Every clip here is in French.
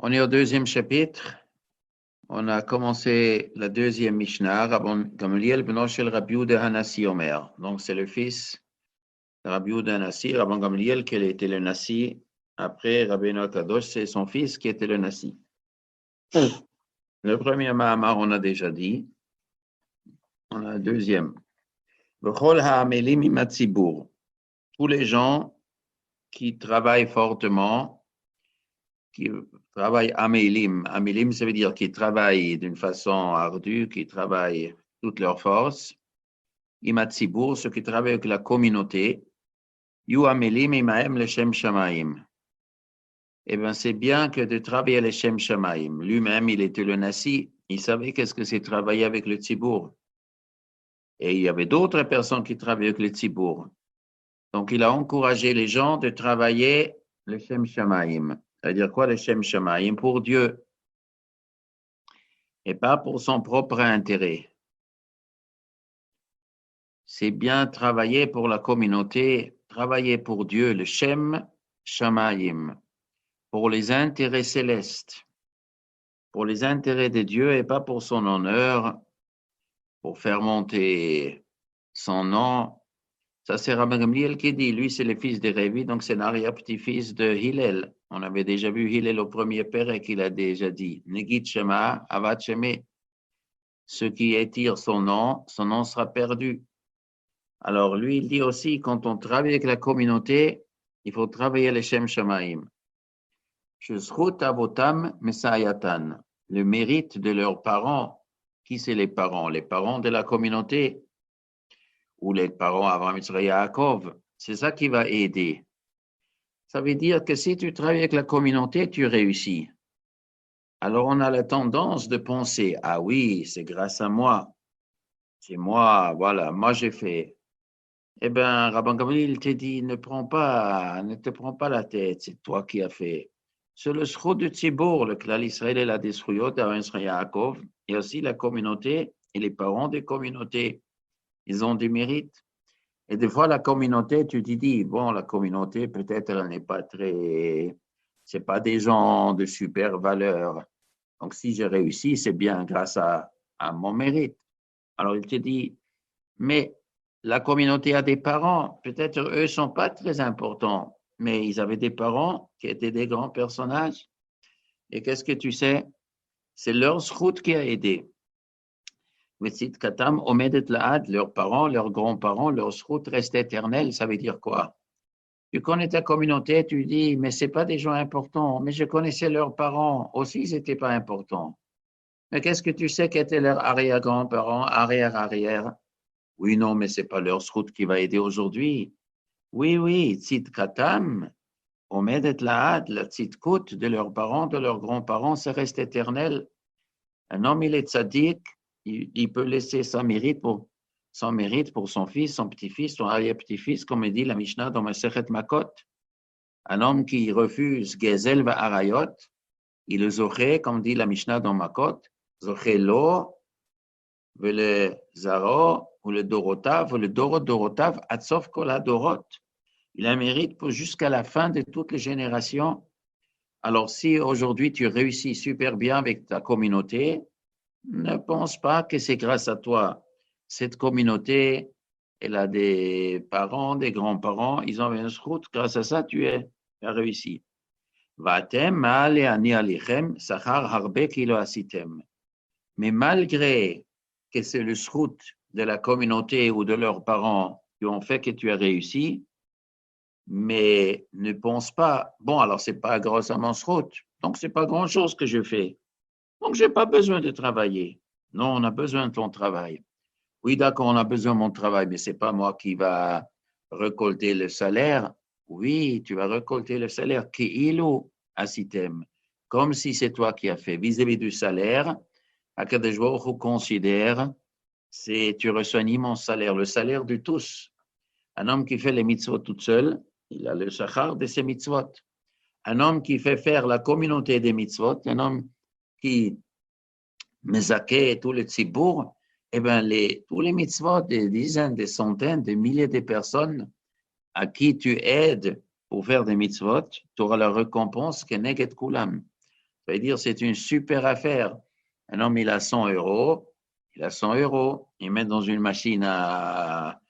On est au deuxième chapitre. On a commencé la deuxième Mishnah, Rabban Gamliel beno shel Rabbi Yehuda Hanassi Omer. Donc, c'est le fils de Rabbi Yehuda Hanassi, Rabban Gamliel, qui était le Nassi. Après, Rabbeinu Akadosh, c'est son fils qui était le Nassi. Le premier Mahamar, on a déjà dit. On a le deuxième. Bechol ha'amelim im hatzibur. Tous les gens qui travaillent fortement, qui travaillent amélim. Amélim, ça veut dire qu'ils travaillent d'une façon ardue, qui travaillent toute leur force. Imatsibour, ceux qui travaillent avec la communauté. Yu amélim imaem leshem shamaim. Eh bien, c'est bien que de travailler leshem shamaim. Lui-même, il était le Nassi. Il savait qu'est-ce que c'est travailler avec le tzibour. Et il y avait d'autres personnes qui travaillaient avec le tzibour. Donc, il a encouragé les gens de travailler le Shem Shamaim. C'est-à-dire quoi, le Shem Shamaim? Pour Dieu. Et pas pour son propre intérêt. C'est bien travailler pour la communauté, travailler pour Dieu, le Shem Shamaim. Pour les intérêts célestes. Pour les intérêts de Dieu et pas pour son honneur, pour faire monter son nom. Ça, c'est Rabban Gamliel qui dit, lui, c'est le fils de Révi, donc c'est l'arrière-petit-fils de Hillel. On avait déjà vu Hillel au premier père et qu'il a déjà dit, Negit Shema, Avat Sheme. Ce qui étire son nom sera perdu. Alors, lui, il dit aussi, quand on travaille avec la communauté, il faut travailler les Shem Shamaim. Shezchut avotam mesayatan. Le mérite de leurs parents. Qui c'est les parents? Les parents de la communauté. Ou les parents Avraham, Yitzhak, Yaakov, c'est ça qui va aider. Ça veut dire que si tu travailles avec la communauté, tu réussis. Alors on a la tendance de penser, ah oui, c'est grâce à moi. C'est moi, voilà, moi j'ai fait. Eh bien, Rabban Gamliel, il te dit, ne te prends pas la tête, c'est toi qui as fait. C'est le sroud de Tzibour, le klal Israël et la Desruyot, Avraham, Yitzhak, Yaakov, et aussi la communauté et les parents des communautés. Ils ont du mérite. Et des fois, la communauté, tu te dis, bon, la communauté, peut-être, elle n'est pas c'est pas des gens de super valeur. Donc, si j'ai réussi, c'est bien grâce à mon mérite. Alors, il te dit, mais la communauté a des parents, peut-être eux ne sont pas très importants, mais ils avaient des parents qui étaient des grands personnages. Et qu'est-ce que tu sais? C'est leur route qui a aidé. Katam, Omedet Laad, leurs parents, leurs grands-parents, leur route reste éternelle. Ça veut dire quoi? Tu connais ta communauté, tu dis, mais ce pas des gens importants. Mais je connaissais leurs parents aussi, ils n'étaient pas importants. Mais qu'est-ce que tu sais qu'étaient leurs arrière-grands-parents, arrière-arrière? Oui, non, mais ce n'est pas leur route qui va aider aujourd'hui. Oui, Katam, Omedet Laad, la tzidkut de leurs parents, de leurs grands-parents, ça reste éternel. Un homme, il est tzaddik. Il peut laisser son mérite pour son fils, son petit-fils, son arrière-petit-fils, comme dit la Mishnah dans Masechet Makot. Un homme qui refuse Gezel va Arayot, il le zoché, comme dit la Mishnah dans Makot, zoché lo, le zaro, ou le dorotav, ou le dorotav, atsof kol dorot. Il a un mérite pour jusqu'à la fin de toutes les générations. Alors, si aujourd'hui tu réussis super bien avec ta communauté, ne pense pas que c'est grâce à toi. Cette communauté, elle a des parents, des grands-parents, ils ont une route. Grâce à ça, tu as réussi. Mais malgré que c'est le route de la communauté ou de leurs parents qui ont fait que tu as réussi, mais ne pense pas, bon, alors c'est pas grâce à mon route, donc c'est pas grand-chose que je fais. Donc, je n'ai pas besoin de travailler. Non, on a besoin de ton travail. Oui, d'accord, on a besoin de mon travail, mais ce n'est pas moi qui va récolter le salaire. Oui, tu vas récolter le salaire. Ki'ilu asitem. Comme si c'est toi qui as fait. Vis-à-vis du salaire, Akadosh Baruch Hu considère, tu reçois un immense salaire, le salaire de tous. Un homme qui fait les mitzvot tout seul, il a le shachar de ses mitzvot. Un homme qui fait faire la communauté des mitzvot, un homme qui mezaké tous les tzibour, eh bien, tous les mitzvot, des dizaines, des centaines, des milliers de personnes à qui tu aides pour faire des mitzvot, tu auras la récompense que neget kulam. Ça veut dire c'est une super affaire. Un homme, il a 100 euros, il met dans une machine à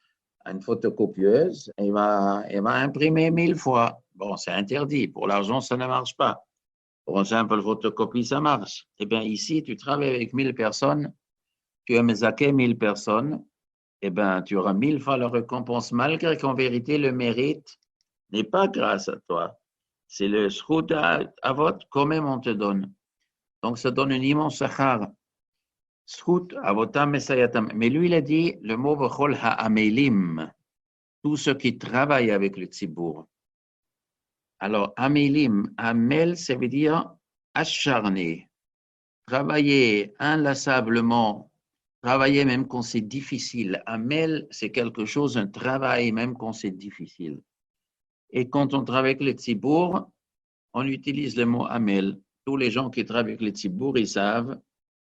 une photocopieuse, et il va imprimer 1000 fois. Bon, c'est interdit. Pour l'argent, ça ne marche pas. Pour une simple photocopie, ça marche. Eh bien, ici, tu travailles avec 1000 personnes, tu as mezaké 1000 personnes, eh bien, tu auras 1000 fois la récompense, malgré qu'en vérité, le mérite n'est pas grâce à toi. C'est le shrout à vote, quand même, on te donne. Donc, ça donne une immense sachar. Shrout avotam mesayatam. Mais lui, il a dit le mot v'chol ha'amelim, tous ceux qui travaillent avec le tzibour. Alors, amelim, amel, ça veut dire acharné, travailler inlassablement, travailler même quand c'est difficile. Amel, c'est quelque chose, un travail même quand c'est difficile. Et quand on travaille avec le tzibour, on utilise le mot amel. Tous les gens qui travaillent avec le tzibour, ils savent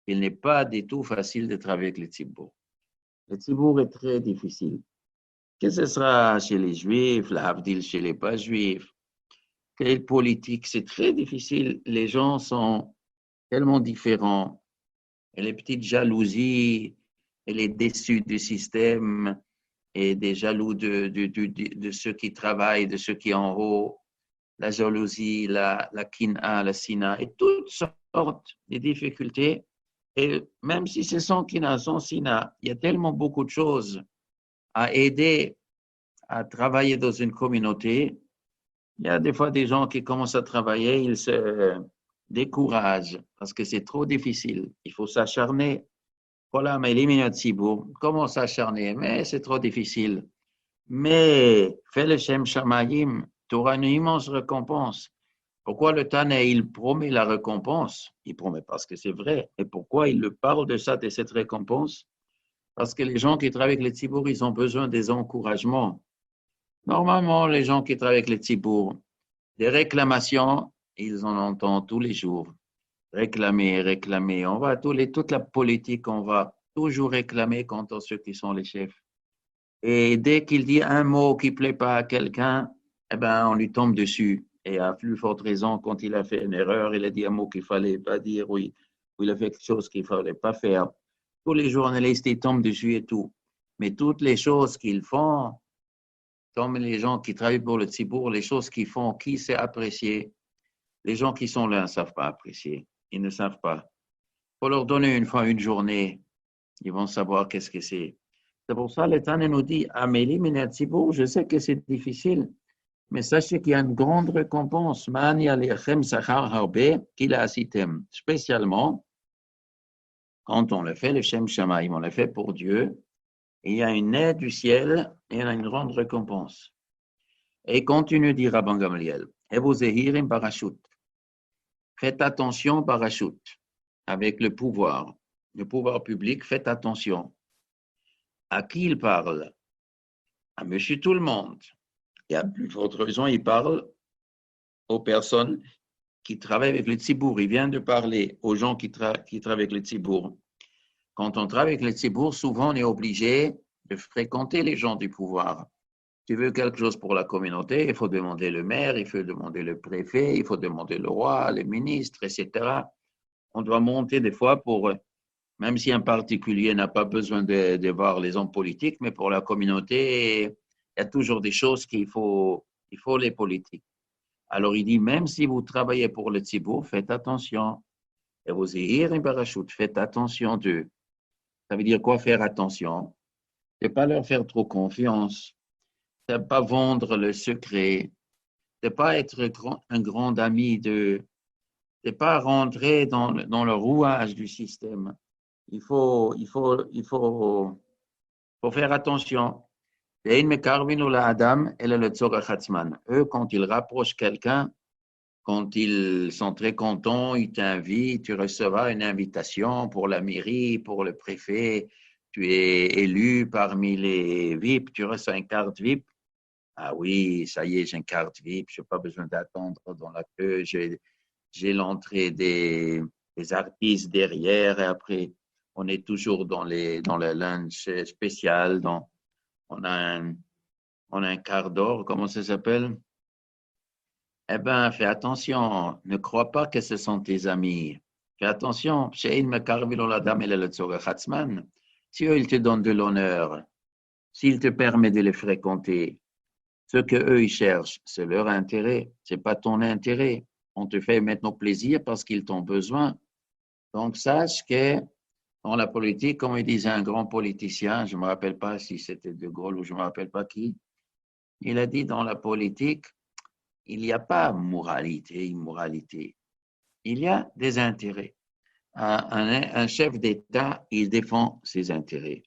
qu'il n'est pas du tout facile de travailler avec le tzibour. Le tzibour est très difficile. Que ce sera chez les juifs, la havdil chez les pas juifs, quelle politique, c'est très difficile. Les gens sont tellement différents. Et les petites jalousies, et les déçus du système, et des jaloux de ceux qui travaillent, de ceux qui sont en haut, la jalousie, la kina, la sina, et toutes sortes de difficultés. Et même si c'est sans kina, sans sina, il y a tellement beaucoup de choses à aider à travailler dans une communauté. Il y a des fois des gens qui commencent à travailler, ils se découragent parce que c'est trop difficile. Il faut s'acharner. Voilà, mais éliminer Tzibour. Comment s'acharner? Mais c'est trop difficile. Mais fais le Shem Shamayim, tu auras une immense récompense. Pourquoi le Tana, il promet la récompense? Il promet parce que c'est vrai. Et pourquoi il le parle de ça, de cette récompense? Parce que les gens qui travaillent avec les Tzibour, ils ont besoin des encouragements. Normalement, les gens qui travaillent avec les Tzibour, des réclamations, ils en entendent tous les jours. Réclamer, réclamer. On va toute la politique, on va toujours réclamer contre ceux qui sont les chefs. Et dès qu'il dit un mot qui ne plaît pas à quelqu'un, eh ben, on lui tombe dessus. Et à plus forte raison, quand il a fait une erreur, il a dit un mot qu'il ne fallait pas dire, ou il a fait quelque chose qu'il ne fallait pas faire. Tous les journalistes, ils tombent dessus et tout. Mais toutes les choses qu'ils font, comme les gens qui travaillent pour le Tzibour, les choses qu'ils font, qui sait apprécier? Les gens qui sont là ne savent pas apprécier. Ils ne savent pas. Il faut leur donner une fois une journée. Ils vont savoir qu'est-ce que c'est. C'est pour ça que l'État nous dit, Amélie Minatsibour, je sais que c'est difficile, mais sachez qu'il y a une grande récompense. Mani alechem sachar harbe kila asitem. Spécialement, quand on le fait, le Shem Shamaim, on le fait pour Dieu, il y a une aide du ciel et il y a une grande récompense. Et continue, dit Rabban Gamliel, et vous zehirim parachute. Faites attention, parachute, avec le pouvoir public, faites attention. À qui il parle? À monsieur tout le monde. Et à plus forte raison, il parle aux personnes qui travaillent avec le tzibour. Il vient de parler aux gens qui travaillent avec le tzibour. Quand on travaille avec le tzibour, souvent on est obligé de fréquenter les gens du pouvoir. Tu veux quelque chose pour la communauté, il faut demander le maire, il faut demander le préfet, il faut demander le roi, les ministres, etc. On doit monter des fois pour, même si un particulier n'a pas besoin de voir les hommes politiques, mais pour la communauté, il y a toujours des choses il faut les politiques. Alors il dit, même si vous travaillez pour le tzibour, faites attention. Et vous y parachute, faites attention d'eux. Ça veut dire quoi faire attention? C'est pas leur faire trop confiance. C'est pas vendre le secret. C'est pas être un grand ami d'eux. C'est pas rentrer dans le rouage du système. Il faut faire attention. Eux, quand ils rapprochent quelqu'un, quand ils sont très contents, ils t'invitent, tu recevras une invitation pour la mairie, pour le préfet, tu es élu parmi les VIP, tu reçois une carte VIP. Ah oui, ça y est, j'ai une carte VIP, je n'ai pas besoin d'attendre dans la queue, j'ai l'entrée des artistes derrière et après, on est toujours dans le lunch spécial, on a un quart d'or, comment ça s'appelle? eh bien, fais attention, ne crois pas que ce sont tes amis. Fais attention, si eux, ils te donnent de l'honneur, s'ils te permettent de les fréquenter, ce qu'eux, ils cherchent, c'est leur intérêt, ce n'est pas ton intérêt. On te fait maintenant plaisir parce qu'ils t'ont besoin. Donc, sache que dans la politique, comme il disait un grand politicien, je ne me rappelle pas si c'était De Gaulle ou je ne me rappelle pas qui, il a dit dans la politique, il n'y a pas moralité, immoralité. Il y a des intérêts. Un chef d'État, il défend ses intérêts.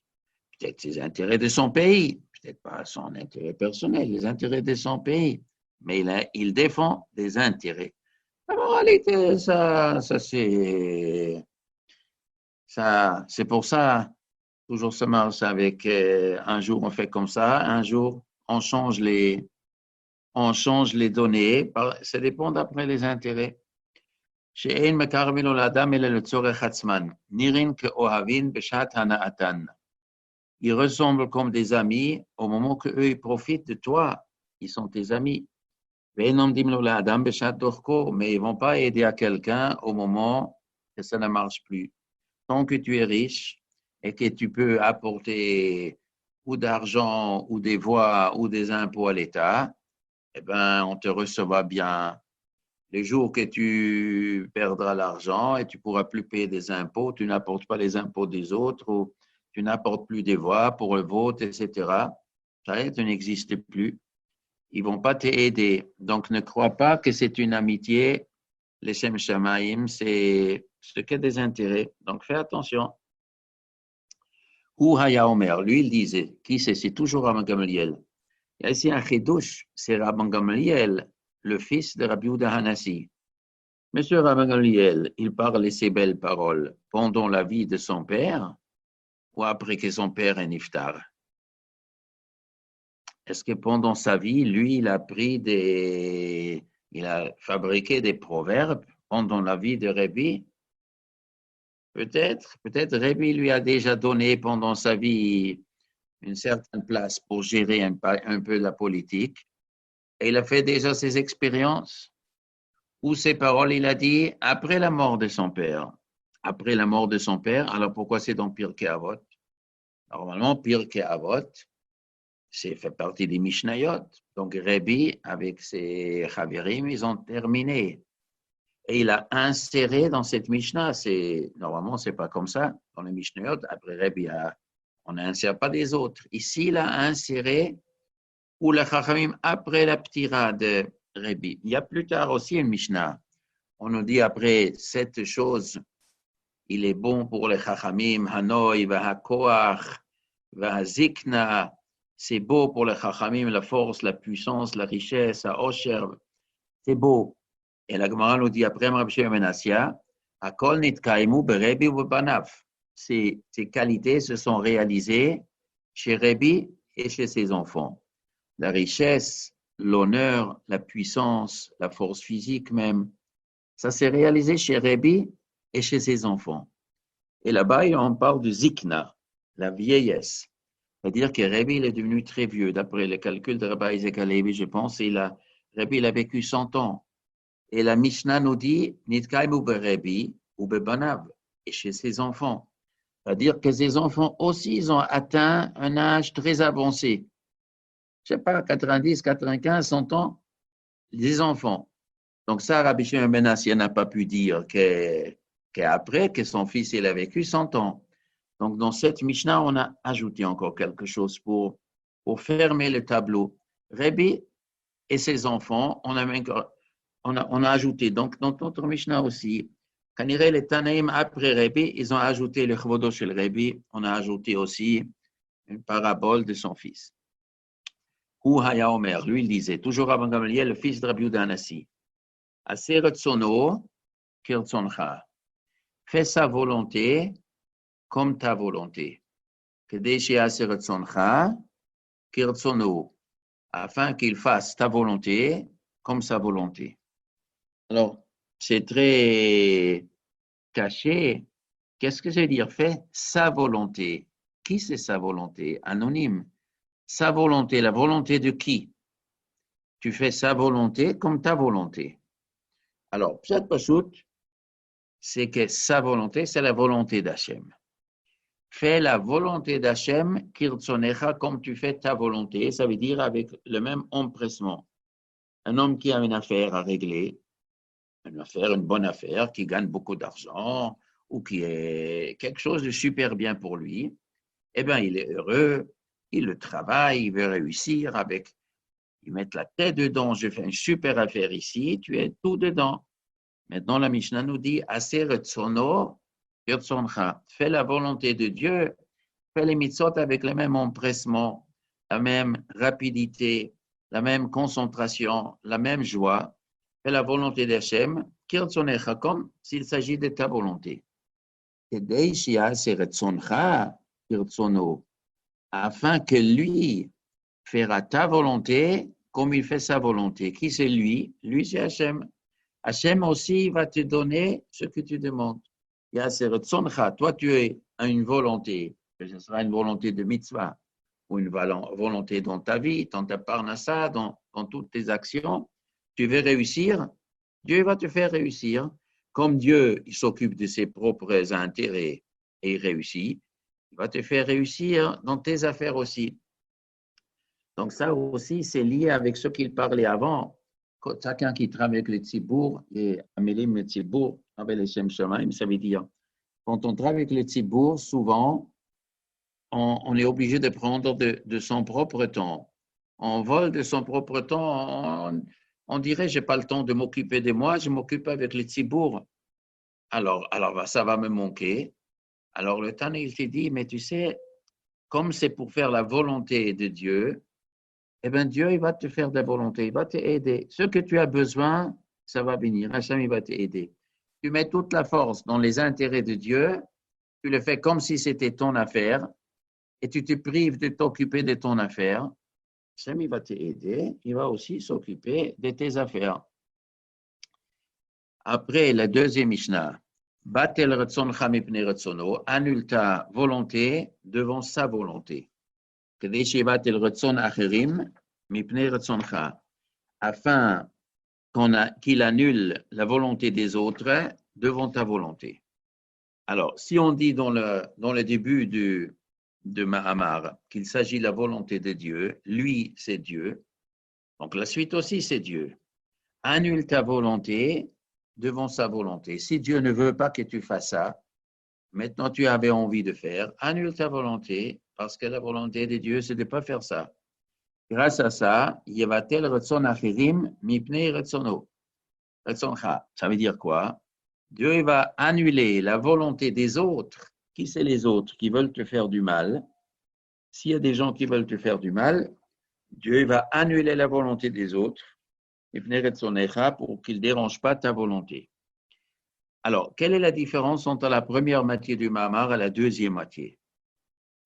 Peut-être ses intérêts de son pays, peut-être pas son intérêt personnel, les intérêts de son pays, mais il défend des intérêts. La moralité, c'est pour ça, toujours ça marche avec, un jour on fait comme ça, un jour on change les données, ça dépend d'après les intérêts. שאין מקרבין לו לאדם אלא לצורך עצמן, נראים כאוהבים בשעת הנאתן. Ils ressemblent comme des amis au moment qu'eux, ils profitent de toi. Ils sont tes amis. Mais ils ne vont pas aider à quelqu'un au moment que ça ne marche plus. Tant que tu es riche et que tu peux apporter ou d'argent ou des voix ou des impôts à l'État, eh ben, on te recevra bien. Les jours que tu perdras l'argent et tu ne pourras plus payer des impôts, tu n'apportes pas les impôts des autres ou tu n'apportes plus des voix pour le vote, etc. Ça, tu n'existes plus. Ils ne vont pas t'aider. Donc, ne crois pas que c'est une amitié. Les Shem Shamaim, c'est ce qui a des intérêts. Donc, fais attention. Ou Haya Omer, lui, il disait, qui c'est toujours Rabban Gamliel. Il y a ici un chidouche, c'est Rabban Gamliel, le fils de Rabbi Yehuda Hanassi. Monsieur Rabban Gamliel, il parlait ces belles paroles pendant la vie de son père ou après que son père est niftar? Est-ce que pendant sa vie, lui, il a fabriqué des proverbes pendant la vie de Rabbi? Peut-être Rabbi lui a déjà donné pendant sa vie une certaine place pour gérer un peu la politique. Et il a fait déjà ses expériences. Ou ses paroles, il a dit après la mort de son père. Après la mort de son père, alors pourquoi c'est donc Pirkei Avot? Normalement, Pirkei Avot, c'est fait partie des Mishnayot. Donc, Rabbi, avec ses Chavirim, ils ont terminé. Et il a inséré dans cette Mishnah, normalement, c'est pas comme ça. Dans les Mishnayot, après Rabbi, on n'insère pas des autres. Ici, il a inséré ou le Chachamim après la ptira de Rabbi. Il y a plus tard aussi une Mishnah. On nous dit après cette chose, il est bon pour les Chachamim, Hanoi, Vahakoach, Vahazikna. C'est beau pour les Chachamim, la force, la puissance, la richesse, la Osher. C'est beau. Et la Gemara nous dit après Rabbi Shimon ben Assia, Akol nitkaimu berebi ou banav. Ces qualités se sont réalisées chez Rabbi et chez ses enfants. La richesse, l'honneur, la puissance, la force physique même, ça s'est réalisé chez Rabbi et chez ses enfants. Et là-bas, on parle de zikna, la vieillesse. C'est-à-dire que Rabbi il est devenu très vieux. D'après les calculs de Rabbi Isaac Halevi, je pense, Rabbi il a vécu 100 ans. Et la Mishnah nous dit, Nitkaimu beRabbi ou bebanav, et chez ses enfants. C'est-à-dire que ses enfants aussi, ils ont atteint un âge très avancé. Je ne sais pas, 90, 95, 100 ans, les enfants. Donc ça, Rabbi Shimon ben Assia n'a pas pu dire qu'après, que son fils, il a vécu 100 ans. Donc dans cette Mishnah, on a ajouté encore quelque chose pour fermer le tableau. Rabbi et ses enfants, on a ajouté. Donc dans notre Mishnah aussi, quand il y a les Tanaïm après Rabbi, ils ont ajouté le Chvodo chez le Rabbi, on a ajouté aussi une parabole de son fils. Ou Haya Omer, lui il disait, toujours Rabban Gamliel, le fils de Rabbi Yehuda Hanassi, Aseh Retzono Kirtzoncha, fais sa volonté comme ta volonté. Kedeshi Aseh Retzoncha Kirtzono, afin qu'il fasse ta volonté comme sa volonté. Alors, c'est très caché. Qu'est-ce que ça veut dire? Fais sa volonté. Qui c'est sa volonté? Anonyme. Sa volonté, la volonté de qui? tu fais sa volonté comme ta volonté. Alors, Pshat Pashut, c'est que sa volonté, c'est la volonté d'Hachem. Fais la volonté d'Hachem, Kirtsonecha, comme tu fais ta volonté. Ça veut dire avec le même empressement. Un homme qui a une affaire à régler, une bonne affaire, qui gagne beaucoup d'argent, ou qui est quelque chose de super bien pour lui, eh bien, il est heureux, il le travaille, il veut réussir avec, il met la tête dedans, je fais une super affaire ici, tu es tout dedans. Maintenant, la Mishnah nous dit, Aser etzono, Kirtzoncha, fais la volonté de Dieu, fais les mitzvot avec le même empressement, la même rapidité, la même concentration, la même joie. Fais la volonté d'Hachem, Kirtzonecha, comme s'il s'agit de ta volonté. Kedei shi'aser etzoncha, Kirtzono, afin que lui fera ta volonté comme il fait sa volonté. Qui c'est lui? Lui, c'est Hachem. Hachem aussi va te donner ce que tu demandes. Toi, tu as une volonté, que ce sera une volonté de mitzvah, ou une volonté dans ta vie, dans ta parnassa, dans toutes tes actions. Tu veux réussir, Dieu va te faire réussir. Comme Dieu il s'occupe de ses propres intérêts et il réussit, il va te faire réussir dans tes affaires aussi. Donc ça aussi, c'est lié avec ce qu'il parlait avant. Chacun qui travaille avec le tzibour, et Amélim le tzibour, avec les Shem Shamaim, ça veut dire, quand on travaille avec le tzibour, souvent, on est obligé de prendre de son propre temps. On vole de son propre temps, on dirait, je n'ai pas le temps de m'occuper de moi, je m'occupe avec le tzibour. Alors, ça va me manquer. Alors, le Tana, il te dit, mais tu sais, comme c'est pour faire la volonté de Dieu, eh bien, Dieu, il va te faire de la volonté, il va t'aider. Ce que tu as besoin, ça va venir. Hachem, il va t'aider. Tu mets toute la force dans les intérêts de Dieu, tu le fais comme si c'était ton affaire, et tu te prives de t'occuper de ton affaire. Hachem, il va t'aider, il va aussi s'occuper de tes affaires. Après, la deuxième Mishnah, Batel Retzoncha mipnei retzono, annule ta volonté devant sa volonté. Afin qu'il annule la volonté des autres devant ta volonté. Alors, si on dit dans le début de Mahamar qu'il s'agit de la volonté de Dieu, lui c'est Dieu, donc la suite aussi c'est Dieu. Annule ta volonté devant sa volonté. Si Dieu ne veut pas que tu fasses ça, maintenant tu avais envie de faire, annule ta volonté, parce que la volonté de Dieu, c'est de ne pas faire ça. Grâce à ça, Yevatel Retzon Achirim Mipnei Retzono. Retzoncha, ça veut dire quoi? Dieu va annuler la volonté des autres. Qui c'est les autres qui veulent te faire du mal? S'il y a des gens qui veulent te faire du mal, Dieu va annuler la volonté des autres, Mipnei Retzonecha, pour qu'il ne dérange pas ta volonté. Alors, quelle est la différence entre la première moitié du Mahamar et la deuxième moitié?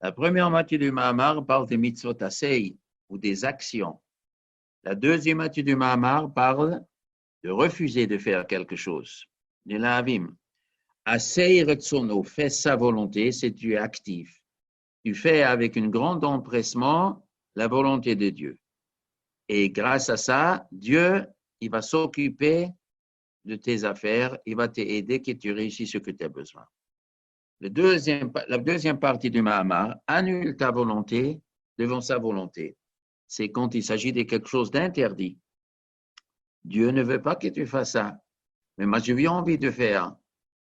La première moitié du Mahamar parle des mitzvot asei, ou des actions. La deuxième moitié du Mahamar parle de refuser de faire quelque chose. De l'avim. Asei retsono, fais sa volonté, c'est tu es actif. Tu fais avec un grand empressement la volonté de Dieu. Et grâce à ça, Dieu, il va s'occuper de tes affaires, il va t'aider que tu réussisses ce que tu as besoin. La deuxième partie du Mahamar, annule ta volonté devant sa volonté. C'est quand il s'agit de quelque chose d'interdit. Dieu ne veut pas que tu fasses ça. Mais moi, j'ai envie de faire.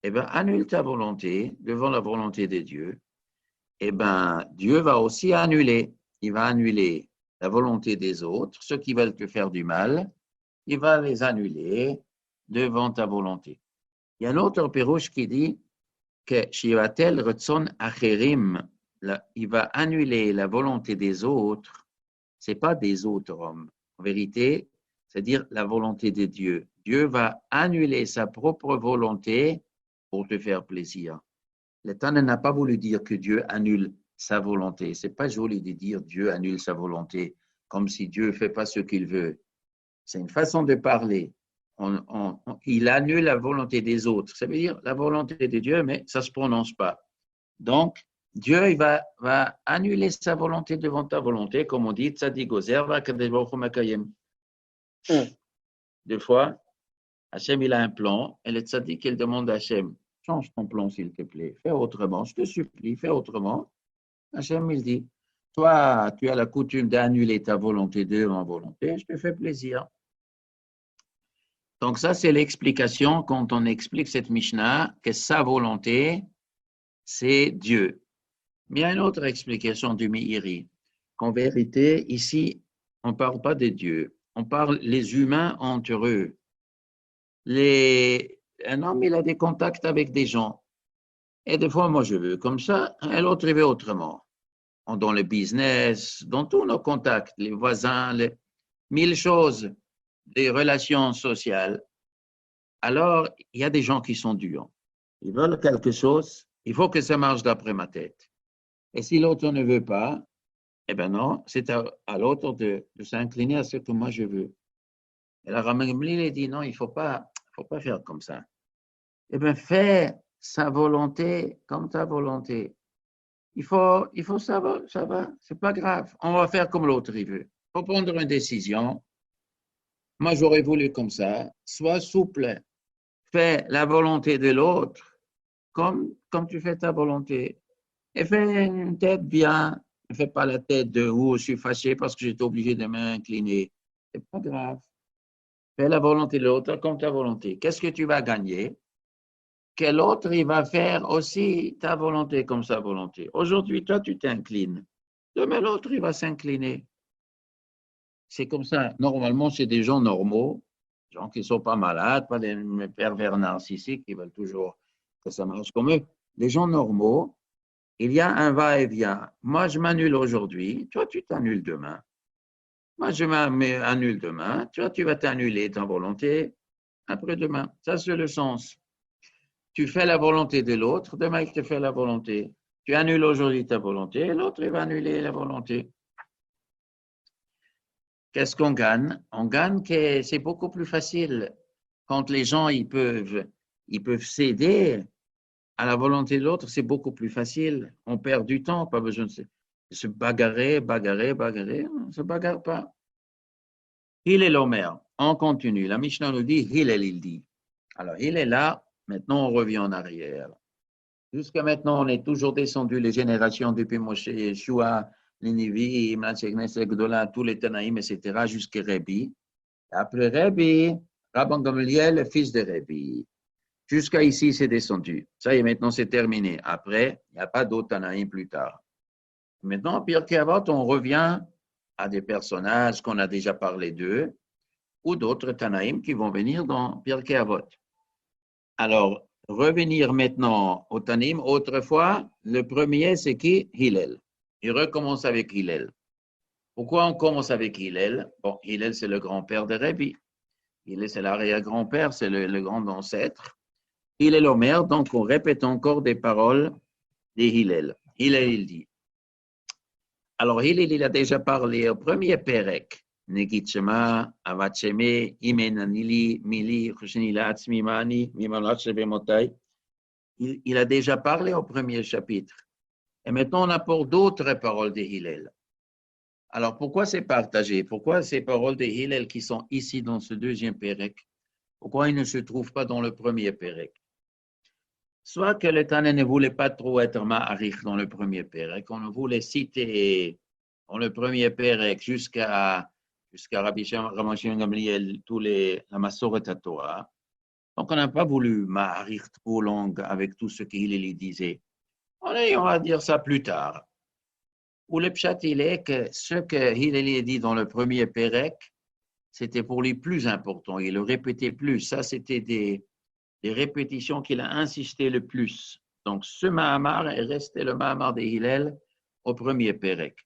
Eh bien, annule ta volonté devant la volonté de Dieu. Eh bien, Dieu va aussi annuler. Il va annuler la volonté des autres, ceux qui veulent te faire du mal. Il va les annuler devant ta volonté. Il y a un autre pérouche qui dit que Shivatel Retzon Acherim, il va annuler la volonté des autres. Ce n'est pas des autres hommes. En vérité, c'est-à-dire la volonté de Dieu. Dieu va annuler sa propre volonté pour te faire plaisir. Le Tana n'a pas voulu dire que Dieu annule sa volonté. Ce n'est pas joli de dire Dieu annule sa volonté, comme si Dieu ne fait pas ce qu'il veut. C'est une façon de parler. Il annule la volonté des autres. Ça veut dire la volonté de Dieu, mais ça ne se prononce pas. Donc, Dieu il va annuler sa volonté devant ta volonté, comme on dit, Tzadik Ozer va Kadesh Baruch Hu Makayem. Des fois, Hachem, il a un plan, et le tzaddik, il demande à Hachem, change ton plan, s'il te plaît, fais autrement, je te supplie, fais autrement. Hachem, il dit, toi, tu as la coutume d'annuler ta volonté de ma volonté, je te fais plaisir. Donc ça, c'est l'explication quand on explique cette Mishnah, que sa volonté, c'est Dieu. Mais il y a une autre explication du Meiri, qu'en vérité, ici, on ne parle pas de Dieu, on parle les humains entre eux. Un homme, il a des contacts avec des gens. Et des fois, moi, je veux comme ça, et l'autre, il veut autrement. Dans le business, dans tous nos contacts, les voisins, mille choses, les relations sociales. Alors, il y a des gens qui sont durs. Ils veulent quelque chose, il faut que ça marche d'après ma tête. Et si l'autre ne veut pas, eh bien non, c'est à l'autre de s'incliner à ce que moi je veux. Et la Ramamli dit non, il ne faut pas faire comme ça. Eh bien, fais sa volonté comme ta volonté. Il faut savoir, ça va, c'est pas grave. On va faire comme l'autre il veut. Il faut prendre une décision. Moi, j'aurais voulu comme ça. Sois souple. Fais la volonté de l'autre comme tu fais ta volonté. Et fais une tête bien. Ne fais pas la tête de je suis fâché parce que j'étais obligé de m'incliner. C'est pas grave. Fais la volonté de l'autre comme ta volonté. Qu'est-ce que tu vas gagner? Que l'autre, il va faire aussi ta volonté comme sa volonté. Aujourd'hui, toi, tu t'inclines. Demain, l'autre, il va s'incliner. C'est comme ça. Normalement, c'est des gens normaux, des gens qui ne sont pas malades, pas des pervers narcissiques qui veulent toujours que ça marche comme eux. Les gens normaux, il y a un va-et-vient. Moi, je m'annule aujourd'hui, toi, tu t'annules demain. Moi, je m'annule demain, toi, tu vas t'annuler ta volonté après-demain. Ça, c'est le sens. Tu fais la volonté de l'autre, demain, il te fait la volonté. Tu annules aujourd'hui ta volonté, et l'autre, il va annuler la volonté. Qu'est-ce qu'on gagne? On gagne que c'est beaucoup plus facile quand les gens ils peuvent céder à la volonté de l'autre, c'est beaucoup plus facile. On perd du temps, pas besoin de se bagarrer, on ne se bagarre pas. Il est l'Omer. On continue. La Mishnah nous dit, il dit. Alors, il est là. Maintenant, on revient en arrière. Jusqu'à maintenant, on est toujours descendu les générations depuis Moshe, Yeshua, les Nevi'im, la Knesset Gdola, tous les Tanaïm, etc., jusqu'à Rabbi. Après Rabbi, Rabban Gamliel, le fils de Rabbi. Jusqu'à ici, c'est descendu. Ça y est, maintenant, c'est terminé. Après, il n'y a pas d'autres Tanaïm plus tard. Maintenant, Pirkei Avot, on revient à des personnages qu'on a déjà parlé d'eux, ou d'autres Tanaïm qui vont venir dans Pirkei Avot. Alors, revenir maintenant au Tanim. Autrefois, le premier, c'est qui? Hillel. Il recommence avec Hillel. Pourquoi on commence avec Hillel? Bon, Hillel, c'est le grand-père de Rabbi. Hillel, c'est l'arrière-grand-père, c'est le grand ancêtre. Hillel Omer, donc on répète encore des paroles de Hillel. Hillel, il dit. Alors, Hillel, il a déjà parlé au premier Pérec. Negitchema, Avacheme, Imenanili, Mili, Chushnila, Atzmimani, Mimalat Shebemotai. Il a déjà parlé au premier chapitre. Et maintenant, on apporte d'autres paroles de Hillel. Alors, pourquoi c'est partagé? Pourquoi ces paroles de Hillel qui sont ici dans ce deuxième Pérec, pourquoi ils ne se trouvent pas dans le premier Pérec? Soit que le Tana ne voulait pas trop être ma'arich dans le premier Pérec, on voulait citer dans le premier Pérec jusqu'à Rabbi Shimon Gamliel, la Masoret Torah. Donc, on n'a pas voulu ma'arich trop longue avec tout ce qu'il disait. On va dire ça plus tard. Où le pshat, il est que ce que Hillel dit dans le premier Pérec, c'était pour les plus importants. Il le répétait plus. Ça, c'était des répétitions qu'il a insisté le plus. Donc, ce Mahamar est resté le Mahamar de Hillel au premier Pérec.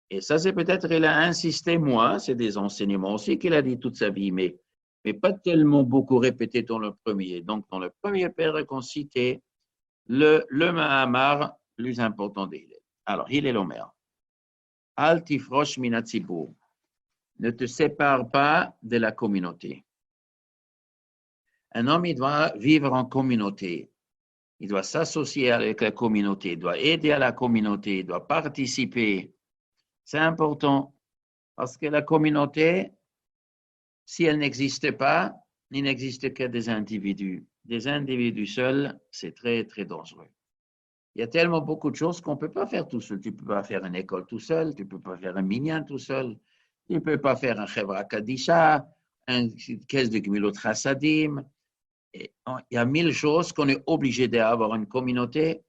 Et ça, c'est peut-être qu'il a insisté moins. C'est des enseignements aussi qu'il a dit toute sa vie, mais pas tellement beaucoup répété dans le premier. Donc, dans le premier Pérec, on citait le Mahamar plus important de Hillel. Alors, Hillel Omer. Al tifrosh minatzibur. Ne te sépare pas de la communauté. Un homme, il doit vivre en communauté. Il doit s'associer avec la communauté, il doit aider à la communauté, il doit participer. C'est important parce que la communauté, Si elle n'existe pas, il n'existe que des individus. Des individus seuls, c'est très, très dangereux. Il y a tellement beaucoup de choses qu'on ne peut pas faire tout seul. Tu ne peux pas faire une école tout seul, tu ne peux pas faire un minyan tout seul, tu ne peux pas faire un chevra kadisha, une caisse de gmilot chassadim. Il y a 1000 choses qu'on est obligé d'avoir une communauté.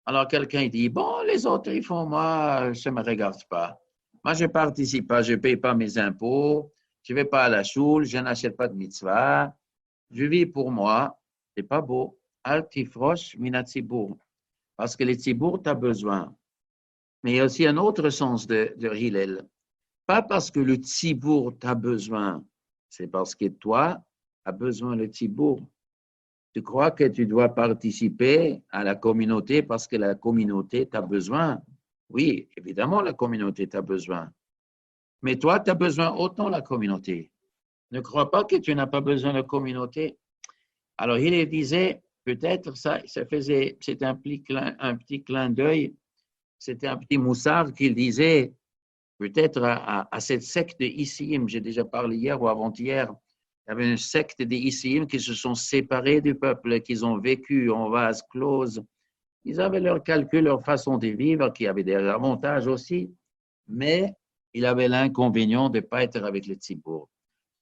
Alors quelqu'un dit, bon, les autres, ils font, moi, ça ne me regarde pas. Moi, je ne participe pas, je ne paye pas mes impôts, je ne vais pas à la choule, je n'achète pas de mitzvah, je vis pour moi. Ce n'est pas beau. Al tifrosh minat tzibour. Parce que les tzibour, tu as besoin. Mais il y a aussi un autre sens de Hillel. Pas parce que le tzibour t'a besoin, c'est parce que toi, tu as besoin le tzibour. Tu crois que tu dois participer à la communauté parce que la communauté t'a besoin. Oui, évidemment, la communauté t'a besoin. Mais toi, tu as besoin autant de la communauté. Ne crois pas que tu n'as pas besoin de la communauté. Alors, il disait, peut-être ça faisait, c'était un petit clin d'œil, c'était un petit moussard qu'il disait, peut-être à cette secte Issim, j'ai déjà parlé hier ou avant-hier, il y avait une secte des Issim qui se sont séparés du peuple, qui ont vécu en vase close. Ils avaient leur calcul, leur façon de vivre, qui avait des avantages aussi, mais il avait l'inconvénient de ne pas être avec les Tzibour.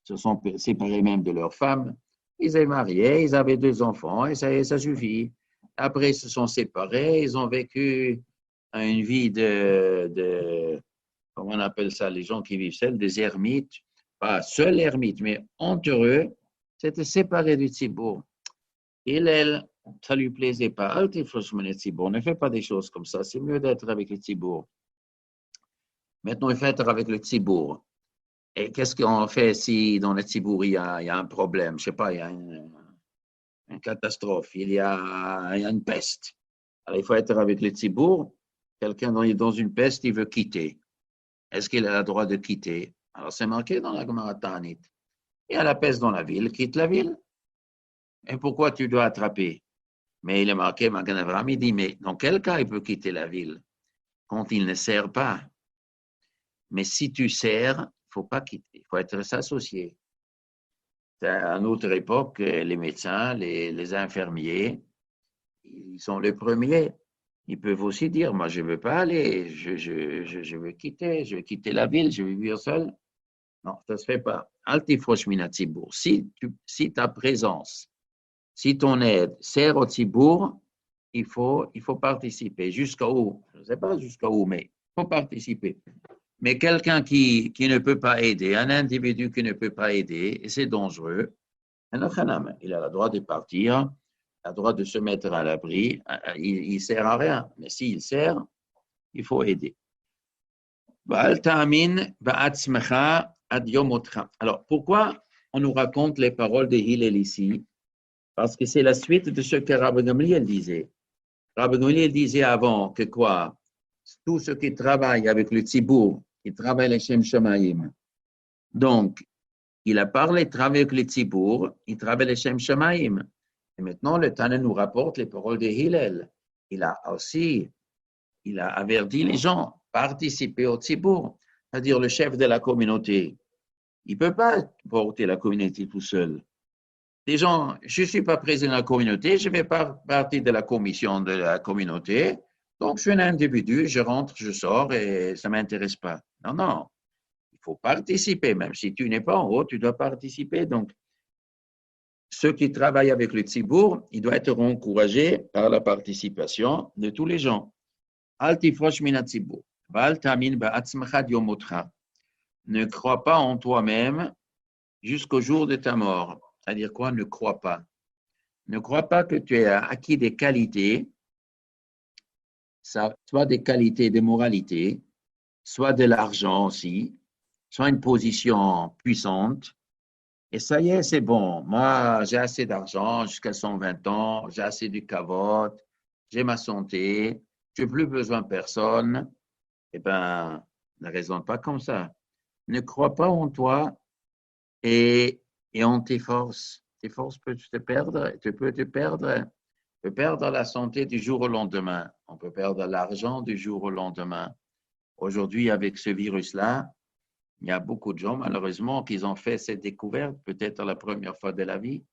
Ils se sont séparés même de leurs femmes. Ils étaient mariés, ils avaient 2 enfants et ça suffit. Après, ils se sont séparés, ils ont vécu une vie comment on appelle ça, les gens qui vivent seuls, des ermites, pas seuls ermites, mais entre eux, c'était séparé du Tzibour. Elle, ça ne lui plaisait pas. Ne fais pas des choses comme ça, c'est mieux d'être avec le Tzibour. Maintenant, il faut être avec le Tzibour. Et qu'est-ce qu'on fait si dans le Tzibour, il y a un problème? Je ne sais pas, il y a une catastrophe, il y a une peste. Alors, il faut être avec le Tzibour. Quelqu'un dans une peste, il veut quitter. Est-ce qu'il a le droit de quitter? Alors, c'est marqué dans la Gemara Ta'anit. Il y a la peste dans la ville, quitte la ville. Et pourquoi tu dois attraper? Mais il est marqué, Magan Avraham, il dit, mais dans quel cas il peut quitter la ville? Quand il ne sert pas. Mais si tu sers, il ne faut pas quitter, il faut être s'associer. À notre époque, les médecins, les infirmiers, ils sont les premiers. Ils peuvent aussi dire, moi, je ne veux pas aller, je veux quitter la ville, je veux vivre seul. Non, ça ne se fait pas. Altifrosh mina tzibour. Si ta présence, si ton aide sert au tzibour, il faut participer. Jusqu'à où? Je ne sais pas jusqu'à où, mais il faut participer. Mais quelqu'un qui ne peut pas aider, un individu qui ne peut pas aider, et c'est dangereux, il a le droit de partir, il a le droit de se mettre à l'abri, il ne sert à rien. Mais s'il sert, il faut aider. Alors, pourquoi on nous raconte les paroles de Hillel ici? Parce que c'est la suite de ce que Rabbi Gamliel disait. Rabbi Gamliel disait avant que quoi? Tous ceux qui travaillent avec le Tzibour, qui travaillent les Shem Shamayim. Donc, il a parlé de travailler avec le Tzibour, il travaille les Shem Shamayim. Et maintenant, le Tana nous rapporte les paroles de Hillel. Il a averti les gens, participer au Tzibour, c'est-à-dire le chef de la communauté. Il ne peut pas porter la communauté tout seul. Les gens, je ne suis pas président de la communauté, je ne fais pas partie de la commission de la communauté, donc je suis un individu, je rentre, je sors et ça ne m'intéresse pas. Non, non, il faut participer, même si tu n'es pas en haut, tu dois participer. Donc, ceux qui travaillent avec le Tzibour, ils doivent être encouragés par la participation de tous les gens. Altifrosh mina Tzibour. Ne crois pas en toi-même jusqu'au jour de ta mort. C'est-à-dire quoi? Ne crois pas. Ne crois pas que tu as acquis des qualités, soit des qualités de moralité, soit de l'argent aussi, soit une position puissante. Et ça y est, c'est bon. Moi, j'ai assez d'argent jusqu'à 120 ans, j'ai assez de cavote, j'ai ma santé, je n'ai plus besoin de personne. Eh bien, ne raisonne pas comme ça. Ne crois pas en toi et en tes forces. Tes forces peuvent te perdre, tu peux te perdre. On peut perdre la santé du jour au lendemain. On peut perdre l'argent du jour au lendemain. Aujourd'hui, avec ce virus-là, Il y a beaucoup de gens, malheureusement, qui ont fait cette découverte, peut-être la première fois de la vie.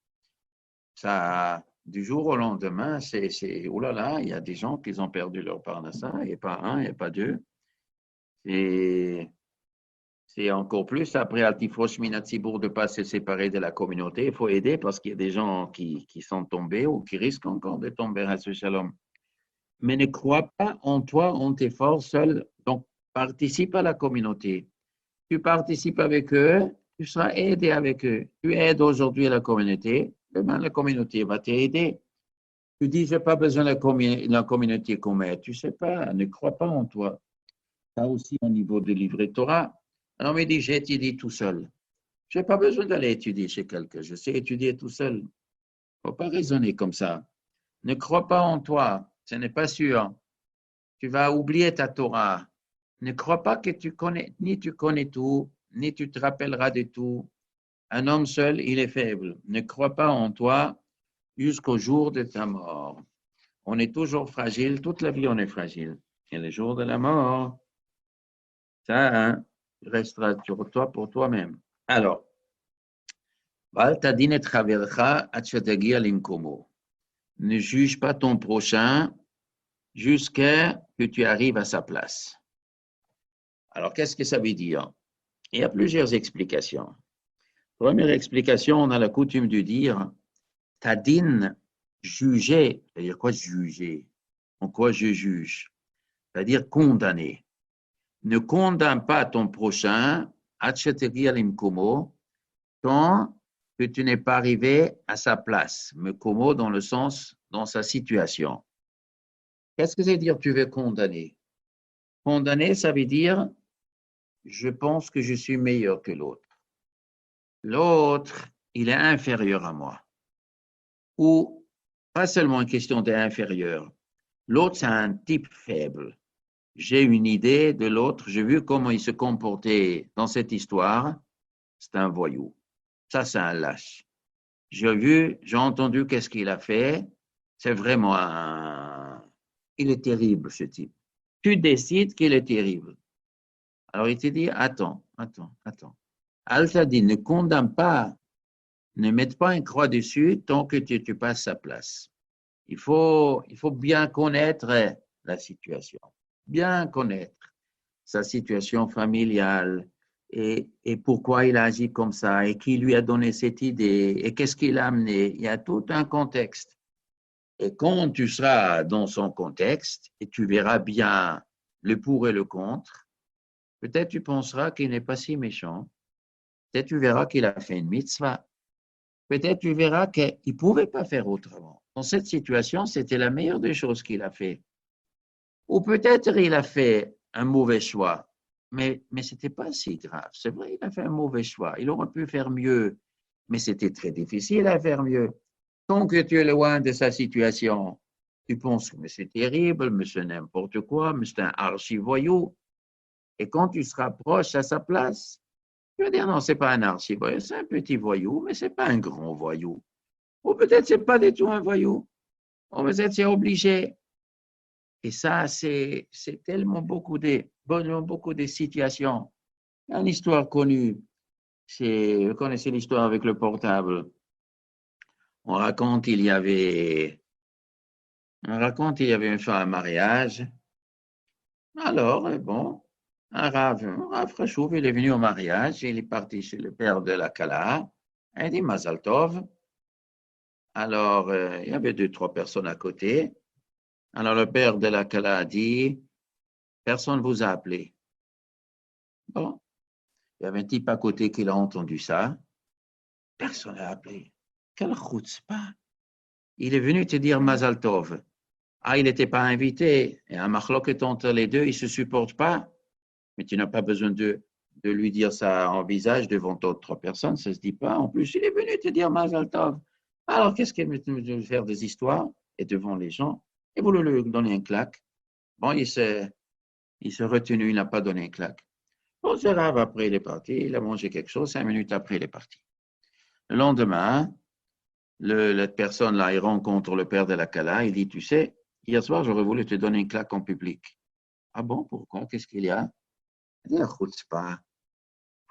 Ça, du jour au lendemain, oh là là, il y a des gens qui ont perdu leur parnassa, et pas un, et pas deux. Et c'est encore plus après Altifrosh Minatsibourg de ne pas se séparer de la communauté. Il faut aider parce qu'il y a des gens qui sont tombés ou qui risquent encore de tomber à ce shalom. Mais ne crois pas en toi, en tes forces seul. Donc, participe à la communauté. Tu participes avec eux, tu seras aidé avec eux. Tu aides aujourd'hui la communauté, demain la communauté va t'aider. Tu dis, je n'ai pas besoin de la communauté qu'on m'aide. Tu ne sais pas, ne crois pas en toi. Ça aussi au niveau de livret Torah. Alors, il dit, j'ai étudié tout seul. Je n'ai pas besoin d'aller étudier chez quelqu'un. Je sais étudier tout seul. Il ne faut pas raisonner comme ça. Ne crois pas en toi. Ce n'est pas sûr. Tu vas oublier ta Torah. Ne crois pas que ni tu connais tout, ni tu te rappelleras de tout. Un homme seul, il est faible. Ne crois pas en toi jusqu'au jour de ta mort. On est toujours fragile. Toute la vie, on est fragile. Et le jour de la mort, ça, hein, restera sur toi pour toi-même. Alors, ne juge pas ton prochain jusqu'à que tu arrives à sa place. Alors, qu'est-ce que ça veut dire? Il y a plusieurs explications. Première explication, on a la coutume de dire Tadin, juger. C'est-à-dire quoi juger? En quoi je juge? C'est-à-dire condamner. Ne condamne pas ton prochain, tant que tu n'es pas arrivé à sa place. Mekomo dans le sens, dans sa situation. Qu'est-ce que ça veut dire tu veux condamner? Condamner, ça veut dire je pense que je suis meilleur que l'autre. L'autre, il est inférieur à moi. Ou pas seulement une question d'inférieur. L'autre, c'est un type faible. J'ai une idée de l'autre, j'ai vu comment il se comportait dans cette histoire. C'est un voyou. Ça, c'est un lâche. J'ai entendu qu'est-ce qu'il a fait. C'est vraiment Il est terrible, ce type. Tu décides qu'il est terrible. Alors, il te dit, attends. Al-T'a dit, ne condamne pas, ne mette pas une croix dessus tant que tu passes sa place. Il faut bien connaître la situation, bien connaître sa situation familiale et pourquoi il a agi comme ça et qui lui a donné cette idée et qu'est-ce qu'il a amené. Il y a tout un contexte. Et quand tu seras dans son contexte et tu verras bien le pour et le contre, peut-être tu penseras qu'il n'est pas si méchant. Peut-être tu verras qu'il a fait une mitzvah. Peut-être tu verras qu'il ne pouvait pas faire autrement. Dans cette situation, c'était la meilleure des choses qu'il a fait. Ou peut-être il a fait un mauvais choix, mais ce n'était pas si grave. C'est vrai, il a fait un mauvais choix. Il aurait pu faire mieux, mais c'était très difficile à faire mieux. Tant que tu es loin de sa situation, tu penses que c'est terrible, mais c'est n'importe quoi, mais c'est un archi-voyou. Et quand tu seras proche à sa place, tu vas dire non, ce n'est pas un archi-voyou, c'est un petit voyou, mais ce n'est pas un grand voyou. Ou peut-être ce n'est pas du tout un voyou. Ou peut-être c'est obligé. Et ça, c'est tellement beaucoup de situations. Une histoire connue, vous connaissez l'histoire avec le portable. On raconte, il y avait une fois un mariage. Alors, bon, un Rav Chashuv, il est venu au mariage, il est parti chez le père de la Kala, il dit Mazal Tov. Alors, il y avait 2, 3 personnes à côté. Alors, le père de la Kala a dit, personne ne vous a appelé. Bon, il y avait un type à côté qui a entendu ça. Personne n'a appelé. Quelle chutzpah. Il est venu te dire Mazal Tov. Ah, il n'était pas invité. Et un machloket entre les deux, ils ne se supportent pas. Mais tu n'as pas besoin de lui dire ça en visage devant d'autres personnes. Ça ne se dit pas. En plus, il est venu te dire Mazal Tov. Alors, qu'est-ce qu'il veut faire des histoires et devant les gens? Et vous lui donnez un claque. Bon, il s'est retenu, il n'a pas donné un claque. Bon, c'est grave, après il est parti, il a mangé quelque chose, 5 minutes après il est parti. Le lendemain, la personne là, il rencontre le père de la Kala, il dit, tu sais, hier soir j'aurais voulu te donner une claque en public. Ah bon, pourquoi? Qu'est-ce qu'il y a? Il dit, écoute, pas.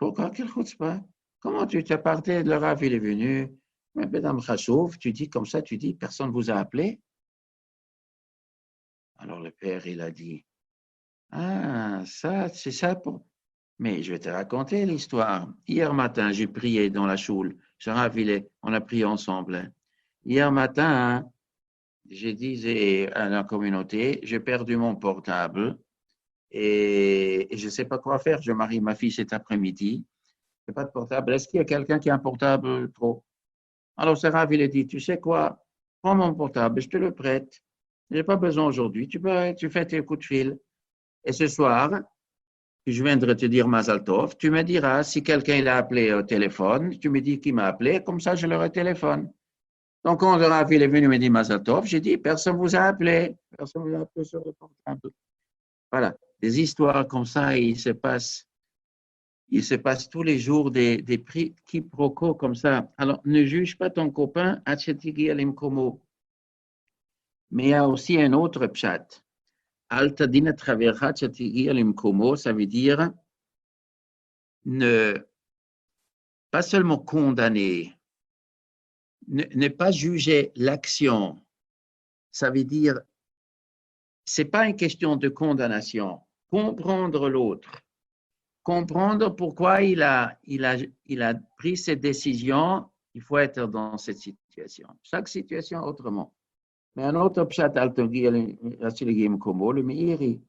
Pourquoi? Quelle chutzpah? Comment tu t'es parté, le Rav, il est venu. Mais Madame Khashouf, tu dis comme ça, tu dis, personne ne vous a appelé? Alors le père, il a dit, ah, ça, c'est ça pour. Mais je vais te raconter l'histoire. Hier matin, j'ai prié dans la choule. Ce Rav, on a prié ensemble. Hein. Hier matin, hein, j'ai dit à la communauté, j'ai perdu mon portable et je ne sais pas quoi faire. Je marie ma fille cet après-midi. Je n'ai pas de portable. Est-ce qu'il y a quelqu'un qui a un portable trop? Alors, ce Rav, il a dit, tu sais quoi? Prends mon portable, je te le prête. Je n'ai pas besoin aujourd'hui. Tu fais tes coups de fil. Et ce soir, je viendrai te dire Mazal Tov. Tu me diras si quelqu'un l'a appelé au téléphone. Tu me dis qui m'a appelé. Comme ça, je le téléphone. Donc, quand le Rav, il est venu me dire Mazal Tov, j'ai dit, personne ne vous a appelé. Personne ne vous a appelé sur le portable. Voilà. Des histoires comme ça, il se passe tous les jours des quiproquos comme ça. Alors, ne juge pas ton copain, mais il y a aussi un autre pshat. Altadina traverha limkomo, ça veut dire ne pas seulement condamner, ne pas juger l'action. Ça veut dire, c'est pas une question de condamnation. Comprendre l'autre. Comprendre pourquoi il a pris cette décision, il faut être dans cette situation. Chaque situation autrement. Mais un autre pshat le Meiri.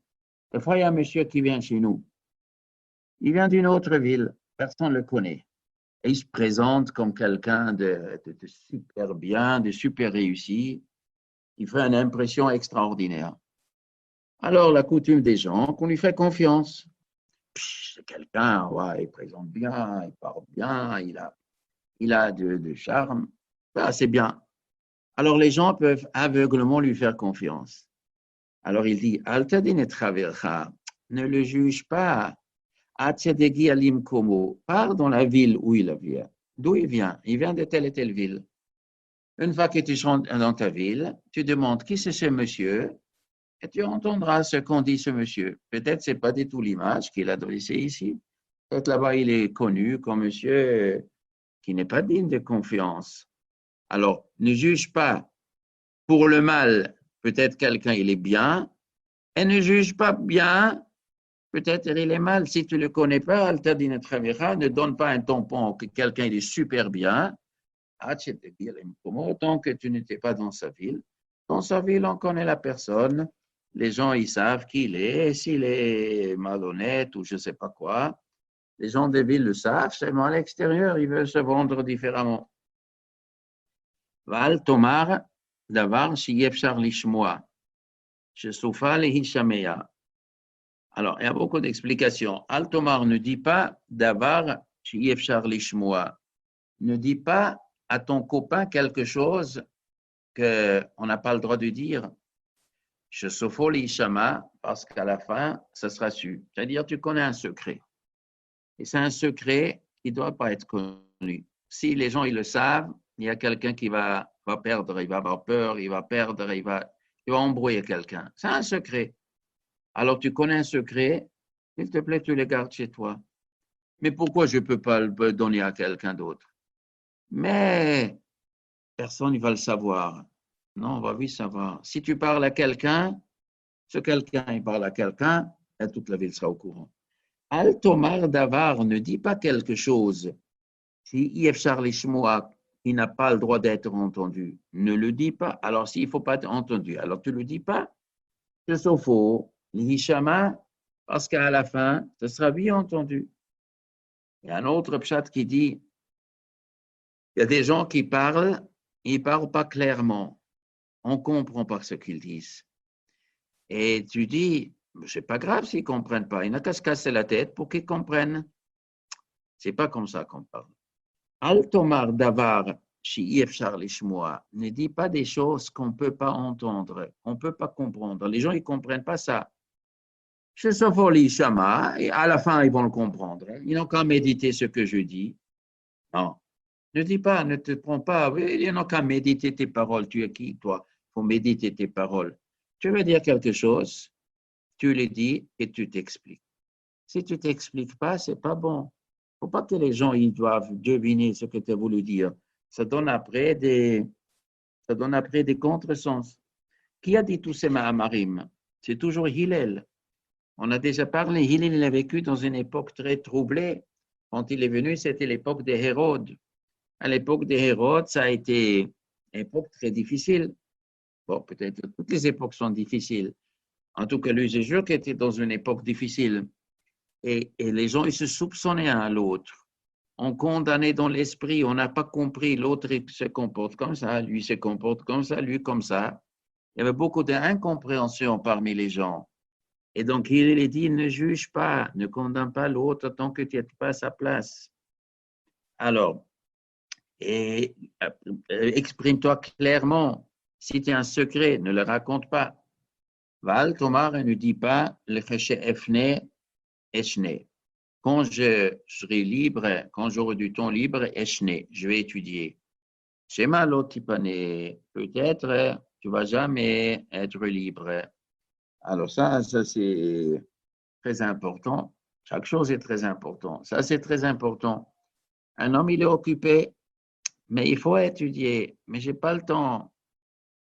Des fois, il y a un monsieur qui vient chez nous. Il vient d'une autre ville, personne ne le connaît. Et il se présente comme quelqu'un de super bien, de super réussi. Il fait une impression extraordinaire. Alors, la coutume des gens, qu'on lui fait confiance. C'est quelqu'un, ouais, il présente bien, il parle bien, il a de charme. Ah, c'est bien. Alors, les gens peuvent aveuglement lui faire confiance. Alors, il dit, Altadine travercha, ne le juge pas. Atsedegi alim komo, part dans la ville où il vient. D'où il vient? Il vient de telle et telle ville. Une fois que tu rentres dans ta ville, tu demandes qui c'est ce monsieur et tu entendras ce qu'en dit ce monsieur. Peut-être ce n'est pas du tout l'image qu'il a dressée ici. Peut-être là-bas, il est connu comme monsieur qui n'est pas digne de confiance. Alors, ne juge pas pour le mal. Peut-être quelqu'un, il est bien, et ne juge pas bien. Peut-être il est mal. Si tu ne le connais pas, Altadine Travera, ne donne pas un tampon que quelqu'un il est super bien. Tant que tu n'étais pas dans sa ville. Dans sa ville, on connaît la personne. Les gens, ils savent qui il est. S'il est malhonnête ou je ne sais pas quoi, les gens des villes le savent. Seulement à l'extérieur, ils veulent se vendre différemment. Val Tomar, Davar, Shiyefshar Lishmoa, Shesofa Lehishamea. Alors, il y a beaucoup d'explications. Altomar ne dit pas Davar, Shiyefshar Lishmoa. Ne dis pas à ton copain quelque chose qu'on n'a pas le droit de dire. Shesofo Lishama, parce qu'à la fin, ça sera su. C'est-à-dire, tu connais un secret. Et c'est un secret qui ne doit pas être connu. Si les gens ils le savent, il y a quelqu'un qui va perdre, il va avoir peur, il va perdre, il va embrouiller quelqu'un. C'est un secret. Alors tu connais un secret, s'il te plaît, tu le gardes chez toi. Mais pourquoi je ne peux pas le donner à quelqu'un d'autre? Mais personne ne va le savoir. Non, on va vite savoir. Si tu parles à quelqu'un, ce quelqu'un, il parle à quelqu'un, et toute la ville sera au courant. Al-Tomar Davar ne dit pas quelque chose. Si Yefchar Lishmoa, il n'a pas le droit d'être entendu, ne le dis pas. Alors, s'il ne faut pas être entendu, alors tu ne le dis pas. C'est faux. L'Hishama, parce qu'à la fin, ce sera bien entendu. Il y a un autre pshat qui dit, il y a des gens qui parlent, ils ne parlent pas clairement. On ne comprend pas ce qu'ils disent. Et tu dis, c'est pas grave s'ils ne comprennent pas. Il n'a qu'à se casser la tête pour qu'ils comprennent. C'est pas comme ça qu'on parle. Al-Tomar Davar, ne dit pas des choses qu'on ne peut pas entendre, on ne peut pas comprendre. Les gens, ils ne comprennent pas ça. Chez Sofoli Shama, et à la fin, ils vont le comprendre. Ils n'ont qu'à méditer ce que je dis. Non. Ne dis pas, ne te prends pas. Ils n'ont qu'à méditer tes paroles. Tu es qui, toi? Il faut méditer tes paroles. Tu veux dire quelque chose, tu le dis et tu t'expliques. Si tu ne t'expliques pas, ce n'est pas bon. Il faut pas que les gens ils doivent deviner ce que tu as voulu dire. Ça donne après des contresens. Qui a dit tous ces Mahamarim? C'est toujours Hillel. On a déjà parlé, Hillel il a vécu dans une époque très troublée. Quand il est venu, c'était l'époque des Hérodes. À l'époque des Hérodes, ça a été une époque très difficile. Bon, peut-être toutes les époques sont difficiles. En tout cas, lui, j'ai sûr qu'il était dans une époque difficile. Et les gens, ils se soupçonnaient un à l'autre. On condamnait dans l'esprit, on n'a pas compris, l'autre se comporte comme ça, lui se comporte comme ça, lui comme ça. Il y avait beaucoup d'incompréhension parmi les gens. Et donc, il est dit, ne juge pas, ne condamne pas l'autre tant que tu n'es pas à sa place. Alors, exprime-toi clairement. Si tu as un secret, ne le raconte pas. Val Tomar ne dit pas, le cheshe efne eshne. Quand je serai libre, quand j'aurai du temps libre, eshne, je vais étudier. Shema lotipane, peut-être tu vas jamais être libre. Alors ça c'est très important. Chaque chose est très important. Ça, c'est très important. Un homme, il est occupé, mais il faut étudier. Mais je n'ai pas le temps.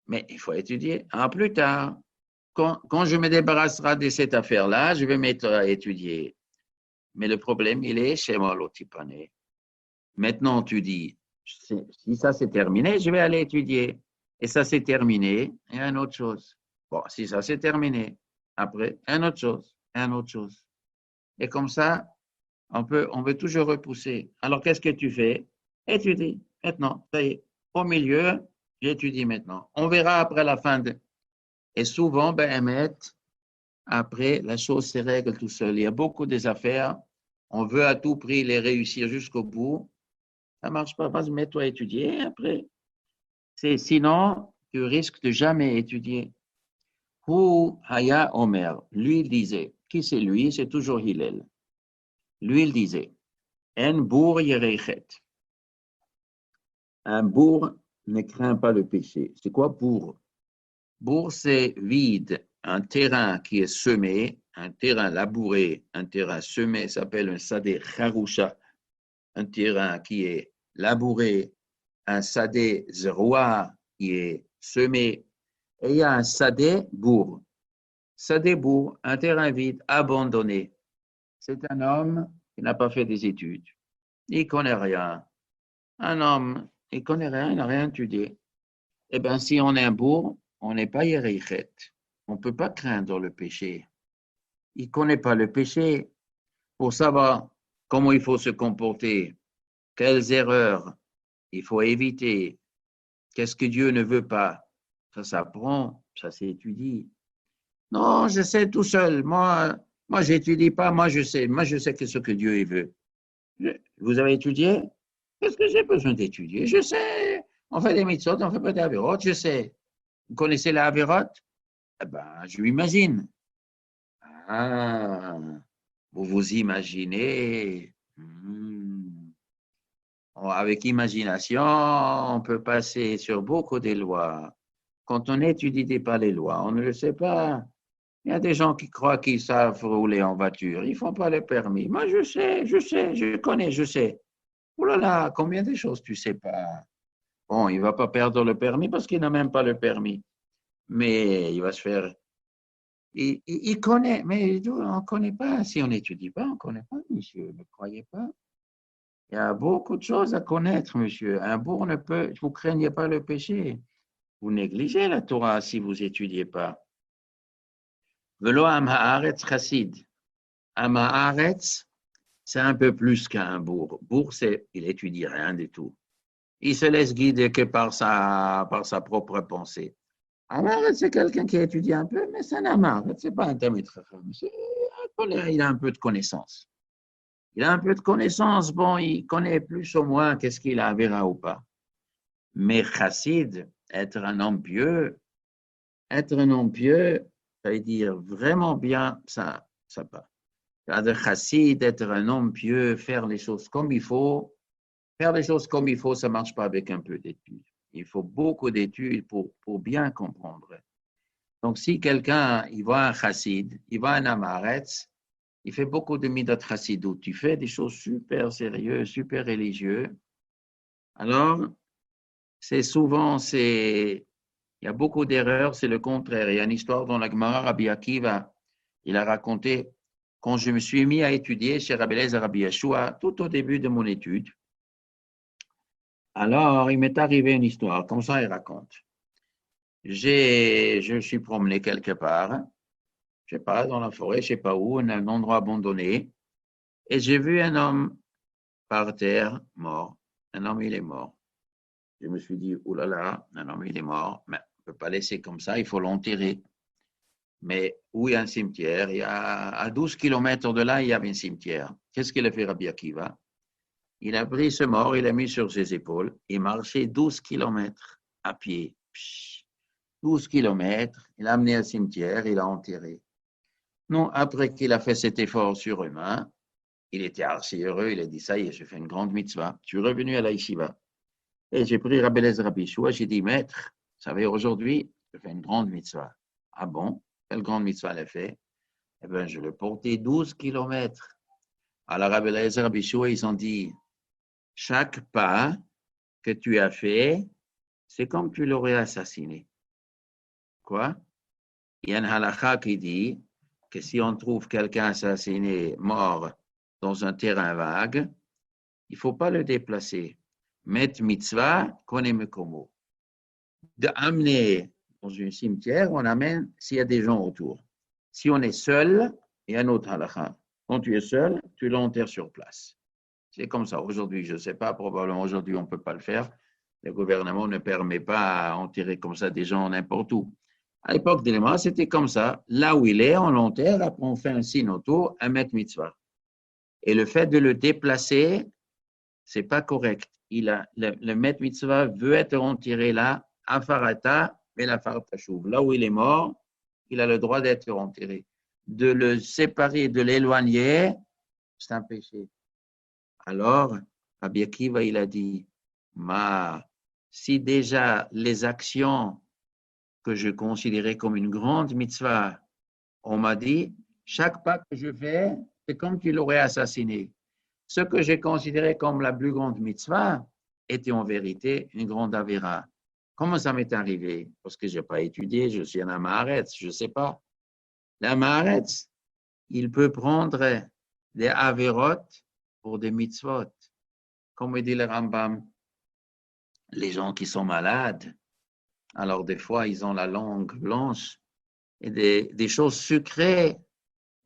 Mais il faut étudier. Plus tard, quand je me débarrasserai de cette affaire-là, je vais mettre à étudier. Mais le problème, il est chez moi, l'otipane. Maintenant, tu dis, si ça c'est terminé, je vais aller étudier. Et ça c'est terminé, il y a une autre chose. Bon, si ça c'est terminé, après, une autre chose, une autre chose. Et comme ça, on veut toujours repousser. Alors, qu'est-ce que tu fais? Étudie. Maintenant, ça y est. Au milieu, j'étudie maintenant. On verra après la fin de... Et souvent, après, la chose se règle tout seul. Il y a beaucoup des affaires. On veut à tout prix les réussir jusqu'au bout. Ça ne marche pas. Vas-y, mets-toi à étudier. Après, sinon, tu risques de jamais étudier. Hu Haya Omer. Lui, il disait. Qui c'est lui? C'est toujours Hillel. Lui, il disait. En bourg yerechet. Un bourg ne craint pas le péché. C'est quoi bourg? Bourg, c'est vide. Un terrain qui est semé, un terrain labouré, un terrain semé s'appelle un sadé charusha. Un terrain qui est labouré, un sadé zeroua qui est semé. Et il y a un sadé bourg. Sadé bourg, un terrain vide, abandonné. C'est un homme qui n'a pas fait des études. Il ne connaît rien. Un homme, il ne connaît rien, il n'a rien étudié. Eh bien, si on est un bourg, on n'est pas Yérichet. On ne peut pas craindre le péché. Il ne connaît pas le péché pour savoir comment il faut se comporter, quelles erreurs il faut éviter, qu'est-ce que Dieu ne veut pas. Ça s'apprend, ça s'étudie. Non, je sais tout seul. Moi, je n'étudie pas, moi, je sais ce que Dieu veut. Vous avez étudié? Qu'est-ce que j'ai besoin d'étudier? Je sais. On fait des mitzvot, on fait pas d'avérotes, je sais. Vous connaissez la avérote? Eh ben, je m'imagine. Ah, vous vous imaginez. Avec imagination, on peut passer sur beaucoup de lois. Quand on n'étudie pas les lois, on ne le sait pas. Il y a des gens qui croient qu'ils savent rouler en voiture. Ils ne font pas le permis. Moi, je sais, je connais, je sais. Oh là là, combien de choses tu ne sais pas. Bon, il ne va pas perdre le permis parce qu'il n'a même pas le permis. Mais il va se faire... Il connaît, mais on ne connaît pas. Si on n'étudie pas, on ne connaît pas, monsieur. Ne croyez pas. Il y a beaucoup de choses à connaître, monsieur. Un bourg ne peut... Vous ne craignez pas le péché. Vous négligez la Torah si vous n'étudiez pas. Velo am haaretz chassid. Am haaretz, c'est un peu plus qu'un bourg. Bourg, il n'étudie rien du tout. Il se laisse guider que par sa propre pensée. Amaret, c'est quelqu'un qui étudie un peu, mais c'est un Amaret, c'est pas un Tamid Chacham. Il a un peu de connaissance. Il a un peu de connaissance, bon, il connaît plus ou moins qu'est-ce qu'il a, verra ou pas. Mais chassid, être un homme pieux, ça veut dire vraiment bien, ça pas. C'est-à-dire chassid, être un homme pieux, faire les choses comme il faut. Faire les choses comme il faut, ça ne marche pas avec un peu d'études. Il faut beaucoup d'études pour bien comprendre. Donc, si quelqu'un, il voit un chassid, il voit un amaretz, il fait beaucoup de midat chassidut. Tu fais des choses super sérieuses, super religieuses. Alors, il y a beaucoup d'erreurs, c'est le contraire. Il y a une histoire dans la Gemara, Rabbi Akiva, il a raconté, quand je me suis mis à étudier chez Rabbi Eliezer Rabbi Yeshua, tout au début de mon étude, alors il m'est arrivé une histoire, comme ça il raconte. Je me suis promené quelque part, je ne sais pas, dans la forêt, je ne sais pas où, un endroit abandonné, et j'ai vu un homme par terre, mort. Un homme, il est mort. Je me suis dit, oulala, un homme, il est mort, mais on ne peut pas laisser comme ça, il faut l'enterrer. Mais où il y a un cimetière, à 12 kilomètres de là, il y avait un cimetière. Qu'est-ce qu'il a fait Rabbi Akiva? Il a pris ce mort, il l'a mis sur ses épaules, il marchait 12 kilomètres à pied. 12 kilomètres, il a amené un cimetière, il a enterré. Non, après qu'il a fait cet effort surhumain, il était assez heureux, il a dit, ça y est, j'ai fait une grande mitzvah. Je suis revenu à la yeshiva. Et j'ai pris Rabbi Eliezer Rabbi Yeshua, j'ai dit, maître, vous savez, aujourd'hui, je fais une grande mitzvah. Ah bon? Quelle grande mitzvah elle a fait? Eh bien, je l'ai porté 12 kilomètres. Alors, Rabbi Eliezer Rabbi Yeshua, ils ont dit, chaque pas que tu as fait, c'est comme tu l'aurais assassiné. Quoi? Il y a un halakha qui dit que si on trouve quelqu'un assassiné, mort, dans un terrain vague, il ne faut pas le déplacer. Met mitzvah, koneme komo. D'amener dans un cimetière, on amène s'il y a des gens autour. Si on est seul, il y a un autre halakha. Quand tu es seul, tu l'enterres sur place. C'est comme ça. Aujourd'hui, je ne sais pas, probablement aujourd'hui, on ne peut pas le faire. Le gouvernement ne permet pas d'enterrer comme ça des gens n'importe où. À l'époque d'Elema, c'était comme ça. Là où il est, on l'enterre, après on fait un signe autour, un mètre mitzvah. Et le fait de le déplacer, ce n'est pas correct. Le maître mitzvah veut être enterré là, à Farata, mais la Farata chouve. Là où il est mort, il a le droit d'être enterré. De le séparer, de l'éloigner, c'est un péché. Alors, Rabbi Akiva, il a dit, si déjà les actions que je considérais comme une grande mitzvah, on m'a dit, chaque pas que je fais, c'est comme tu l'aurais assassiné. Ce que j'ai considéré comme la plus grande mitzvah était en vérité une grande avéra. Comment ça m'est arrivé? Parce que je n'ai pas étudié, je suis un amaretz, je ne sais pas. L'amaretz, il peut prendre des avérotes pour des mitzvot. Comme dit le Rambam, les gens qui sont malades, alors des fois ils ont la langue blanche et des choses sucrées,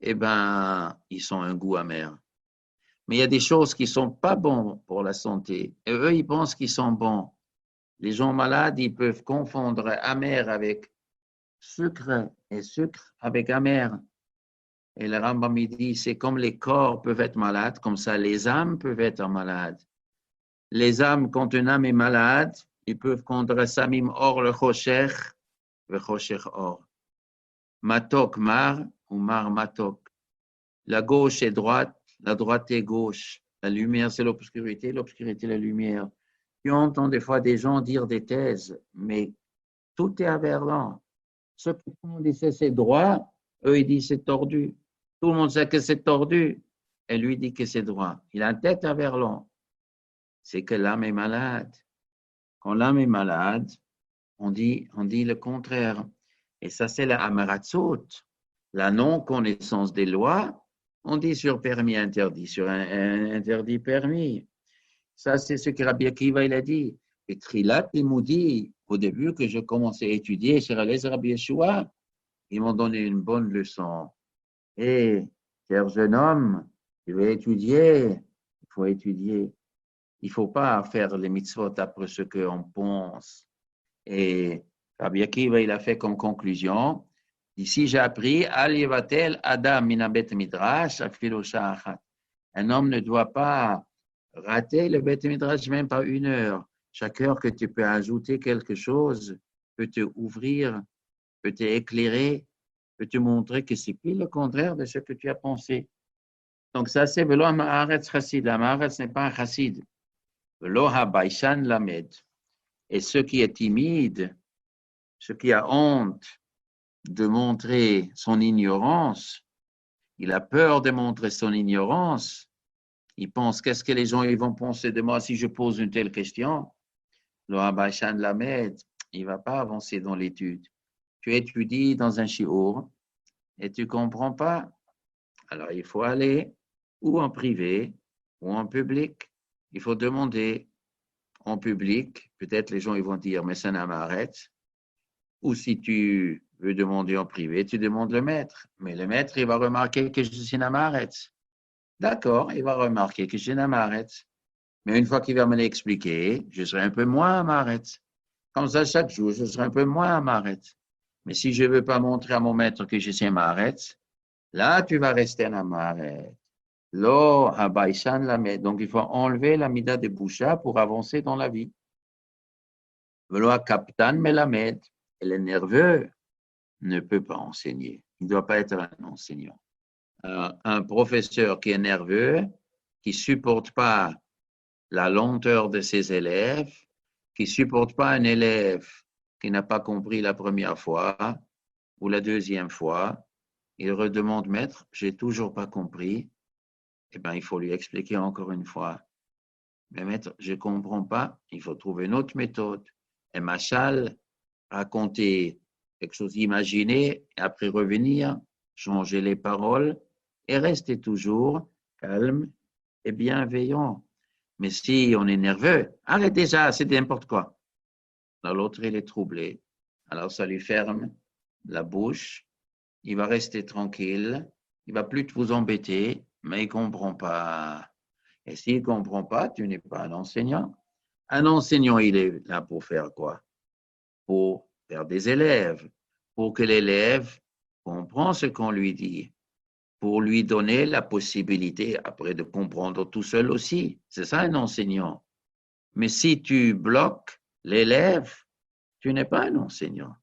eh ben, ils ont un goût amer. Mais il y a des choses qui ne sont pas bonnes pour la santé. Et eux, ils pensent qu'ils sont bons. Les gens malades, ils peuvent confondre amer avec sucre et sucre avec amer. Et le Rambam dit, c'est comme les corps peuvent être malades, comme ça les âmes peuvent être malades. Les âmes, quand une âme est malade, ils peuvent contre samim or le choshech, le choshech or. Matok mar ou mar matok. La gauche est droite, la droite est gauche. La lumière, c'est l'obscurité, l'obscurité, la lumière. Tu entends des fois des gens dire des thèses, mais tout est aberrant. Ceux qui disent c'est droit, eux, ils disent c'est tordu. Tout le monde sait que c'est tordu, et lui dit que c'est droit. Il a une tête aberrant. C'est que l'âme est malade. Quand l'âme est malade, on dit le contraire. Et ça, c'est la amaratzot, la non-connaissance des lois. On dit sur permis interdit, sur un interdit permis. Ça, c'est ce que Rabbi Akiva il a dit. Et Trilat, il m'a dit, au début que je commençais à étudier chez Rabbi Yeshua, ils m'ont donné une bonne leçon. Et, cher jeune homme, tu veux étudier, il faut étudier. Il ne faut pas faire les mitzvot après ce qu'on pense. Et Rabbi Akiva, il a fait comme conclusion, ici j'ai appris, Al yevatel adam minabet midrash afilo sha'achat. Un homme ne doit pas rater le bet midrash même pas une heure. Chaque heure que tu peux ajouter quelque chose peut te ouvrir, peut t'éclairer, peut te montrer que c'est pile le contraire de ce que tu as pensé. Donc ça c'est velo ha'aretz chassid. La ha'aretz n'est pas un chassid. Velo ha'baishan lamed. Et ce qui est timide, ce qui a honte de montrer son ignorance, il a peur de montrer son ignorance. Il pense, qu'est-ce que les gens ils vont penser de moi si je pose une telle question? Le Rabbi Shan Lamed, il ne va pas avancer dans l'étude. Tu étudies dans un shiur et tu ne comprends pas. Alors, il faut aller ou en privé ou en public. Il faut demander en public. Peut-être les gens ils vont dire, mais c'est un amaret. Ou si tu veux demander en privé, tu demandes le maître. Mais le maître, il va remarquer que je suis un amaret. D'accord, il va remarquer que je suis un amaret. Mais une fois qu'il va me l'expliquer, je serai un peu moins amaret. Comme ça, chaque jour, je serai un peu moins amaret. Mais si je ne veux pas montrer à mon maître que je suis un amaret, là, tu vas rester un amaret. Lo habaïshan lamed. Donc, il faut enlever la mida de boucha pour avancer dans la vie. Velo kaptan melamed. Et le nerveux ne peut pas enseigner. Il ne doit pas être un enseignant. Un professeur qui est nerveux, qui ne supporte pas la lenteur de ses élèves, qui ne supporte pas un élève qui n'a pas compris la première fois ou la deuxième fois, il redemande, maître, j'ai toujours pas compris. Eh bien, il faut lui expliquer encore une fois. Mais maître, je ne comprends pas, il faut trouver une autre méthode. Et machal, raconter quelque chose imaginé, et après revenir, changer les paroles et rester toujours calme et bienveillant. Mais si on est nerveux, arrête déjà, c'est n'importe quoi. Alors l'autre, il est troublé. Alors ça lui ferme la bouche, il va rester tranquille, il va plus vous embêter, mais il ne comprend pas. Et s'il ne comprend pas, tu n'es pas un enseignant. Un enseignant, il est là pour faire quoi? Pour faire des élèves, pour que l'élève comprenne ce qu'on lui dit, pour lui donner la possibilité après de comprendre tout seul aussi. C'est ça un enseignant. Mais si tu bloques l'élève, tu n'es pas un enseignant.